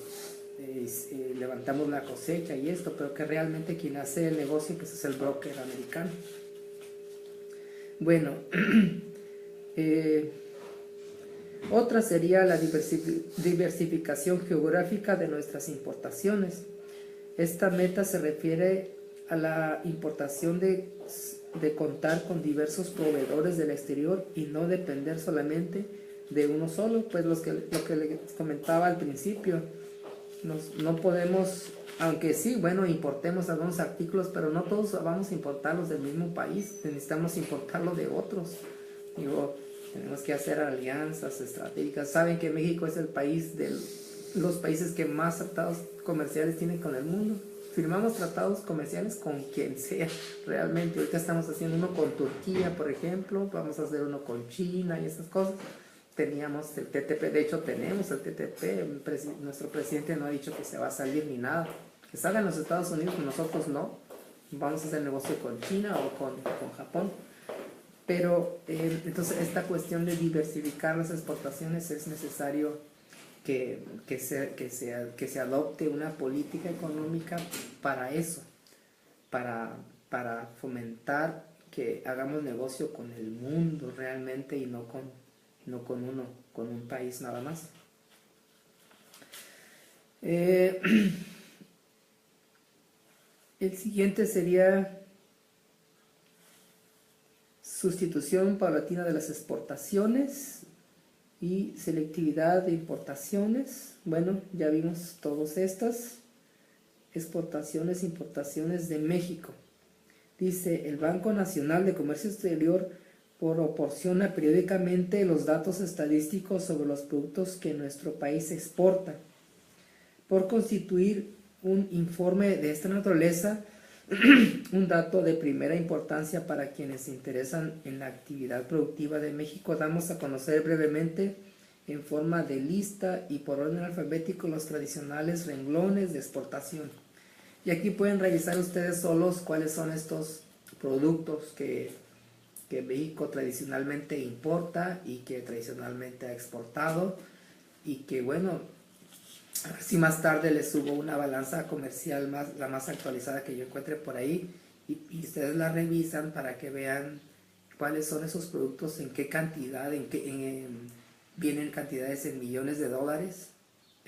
levantamos la cosecha y esto, pero que realmente quien hace el negocio pues es el broker americano. Bueno, otra sería la diversificación geográfica de nuestras importaciones. Esta meta se refiere a la importación de contar con diversos proveedores del exterior y no depender solamente de uno solo, pues lo que les comentaba al principio, no podemos, aunque sí, bueno, importemos algunos artículos, pero no todos vamos a importarlos del mismo país, necesitamos importarlos de otros. Digo, tenemos que hacer alianzas estratégicas. Saben que México es el país de los países que más tratados comerciales tienen con el mundo. Firmamos tratados comerciales con quien sea, realmente. Ahorita estamos haciendo uno con Turquía, por ejemplo, vamos a hacer uno con China y esas cosas. Teníamos el TTP, de hecho tenemos el TTP, nuestro presidente no ha dicho que se va a salir ni nada. Que salgan los Estados Unidos, nosotros no. Vamos a hacer negocio con China o con Japón. Pero entonces esta cuestión de diversificar las exportaciones es necesario que se adopte una política económica para eso, para fomentar que hagamos negocio con el mundo realmente y no con un país nada más. El siguiente sería sustitución paulatina de las exportaciones y selectividad de importaciones. Bueno, ya vimos todas estas. Exportaciones, importaciones de México. Dice, el Banco Nacional de Comercio Exterior proporciona periódicamente los datos estadísticos sobre los productos que nuestro país exporta. Por constituir un informe de esta naturaleza, un dato de primera importancia para quienes se interesan en la actividad productiva de México, damos a conocer brevemente en forma de lista y por orden alfabético los tradicionales renglones de exportación. Y aquí pueden revisar ustedes solos cuáles son estos productos que México tradicionalmente importa y que tradicionalmente ha exportado, y que bueno, a ver si más tarde les subo una balanza comercial la más actualizada que yo encuentre por ahí, y ustedes la revisan para que vean cuáles son esos productos, en qué cantidad, vienen cantidades en millones de dólares,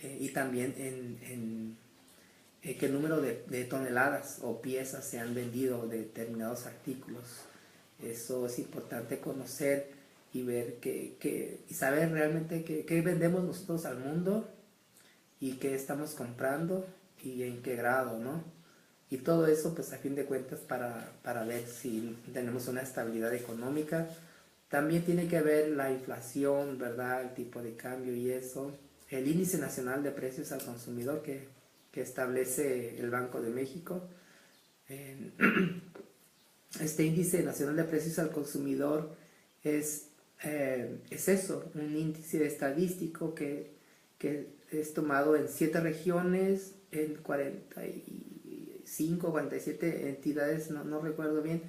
y también en qué número de toneladas o piezas se han vendido de determinados artículos. Eso es importante conocer y ver y saber realmente qué vendemos nosotros al mundo y qué estamos comprando y en qué grado, ¿no? Y todo eso, pues a fin de cuentas, para ver si tenemos una estabilidad económica. También tiene que ver la inflación, ¿verdad? El tipo de cambio y eso. El índice nacional de precios al consumidor que establece el Banco de México. Este índice nacional de precios al consumidor es eso, un índice estadístico que es tomado en 7 regiones, en 45, 47 entidades, no recuerdo bien,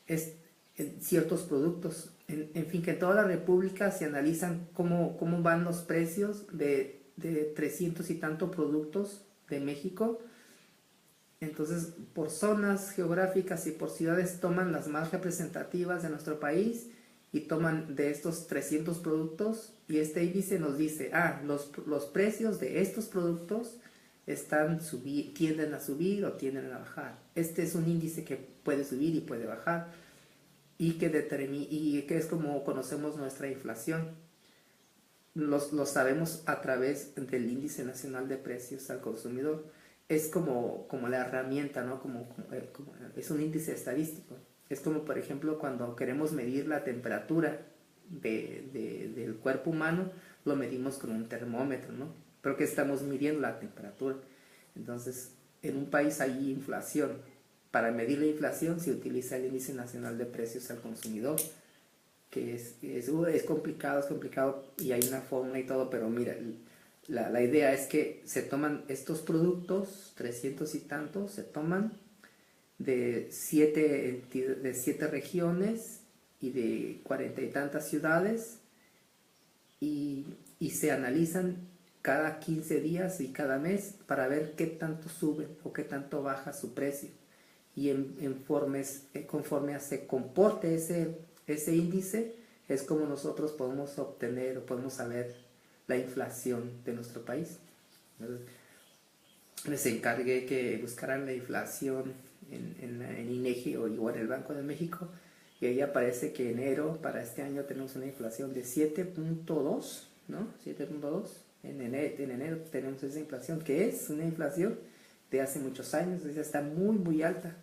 es en ciertos productos. En fin, que en toda la República se analizan cómo van los precios de 300 y tantos productos de México. Entonces, por zonas geográficas y por ciudades toman las más representativas de nuestro país y toman de estos 300 productos, y este índice nos dice, los precios de estos productos tienden a subir o tienden a bajar. Este es un índice que puede subir y puede bajar, y que es como conocemos nuestra inflación. Lo sabemos a través del índice nacional de precios al consumidor. Es como la herramienta, ¿no? Es un índice estadístico. Es como, por ejemplo, cuando queremos medir la temperatura del cuerpo humano, lo medimos con un termómetro, ¿no? Pero que estamos midiendo la temperatura. Entonces, en un país hay inflación. para medir la inflación se utiliza el Índice Nacional de Precios al Consumidor, que es complicado y hay una fórmula y todo, pero mira, la idea es que se toman estos productos, 300 y tantos, se toman de 7 regiones y de 40 y tantas ciudades y se analizan cada 15 días y cada mes para ver qué tanto sube o qué tanto baja su precio. Y conforme se comporte ese índice, es como nosotros podemos obtener o podemos saber la inflación de nuestro país. Entonces, les encargué que buscaran la inflación en INEGI o en el Banco de México, y ahí aparece que enero para este año tenemos una inflación de 7.2, ¿no? 7.2. En enero tenemos esa inflación, que es una inflación de hace muchos años, ya está muy alta.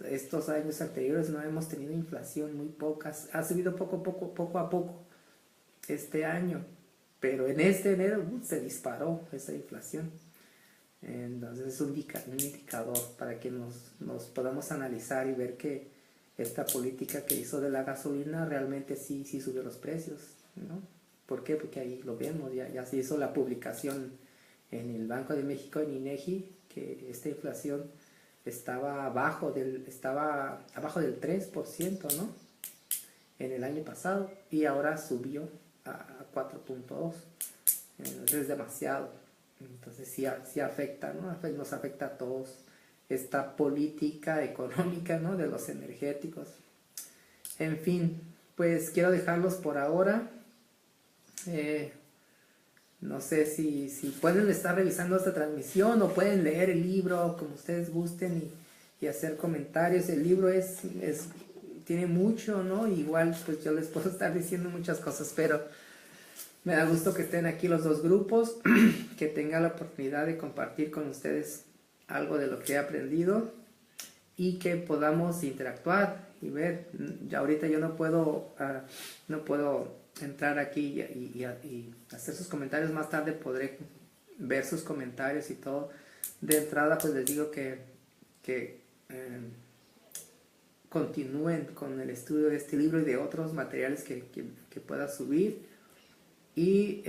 Estos años anteriores no hemos tenido inflación, muy pocas, ha subido poco a poco este año, pero en este enero se disparó esa inflación. Entonces es un indicador para que nos podamos analizar y ver que esta política que hizo de la gasolina realmente sí subió los precios, ¿no? ¿Por qué? Porque ahí lo vemos, ya se hizo la publicación en el Banco de México, en INEGI, que esta inflación estaba abajo del 3%, ¿no? En el año pasado, y ahora subió a 4.2. Entonces es demasiado. Entonces sí afecta, ¿no? Nos afecta a todos esta política económica, ¿no? De los energéticos. En fin, pues quiero dejarlos por ahora. No sé si pueden estar revisando esta transmisión o pueden leer el libro como ustedes gusten y hacer comentarios. El libro tiene mucho, ¿no? Igual pues yo les puedo estar diciendo muchas cosas, pero me da gusto que estén aquí los dos grupos, que tenga la oportunidad de compartir con ustedes algo de lo que he aprendido y que podamos interactuar y ver. Ya ahorita yo no puedo entrar aquí y hacer sus comentarios. Más tarde podré ver sus comentarios y todo. De entrada pues les digo que continúen con el estudio de este libro y de otros materiales que pueda subir y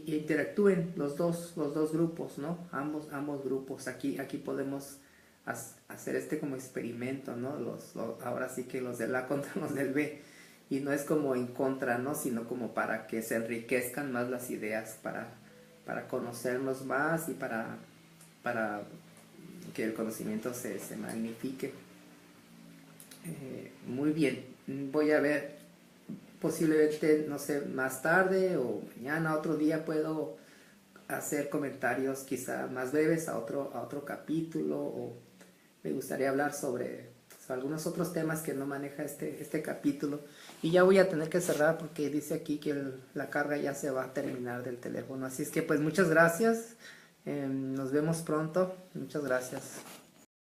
interactúen los dos grupos, ¿no? Ambos grupos. Aquí podemos hacer como experimento, ¿no? Ahora sí que los del A contra los del B, y no es como en contra, ¿no? Sino como para que se enriquezcan más las ideas, para conocernos más y para que el conocimiento se magnifique. Muy bien, voy a ver, posiblemente, no sé, más tarde o mañana, otro día, puedo hacer comentarios quizá más breves a otro capítulo, o me gustaría hablar sobre algunos otros temas que no maneja este capítulo. Y ya voy a tener que cerrar porque dice aquí que la carga ya se va a terminar del teléfono. Así es que pues muchas gracias. Nos vemos pronto. Muchas gracias.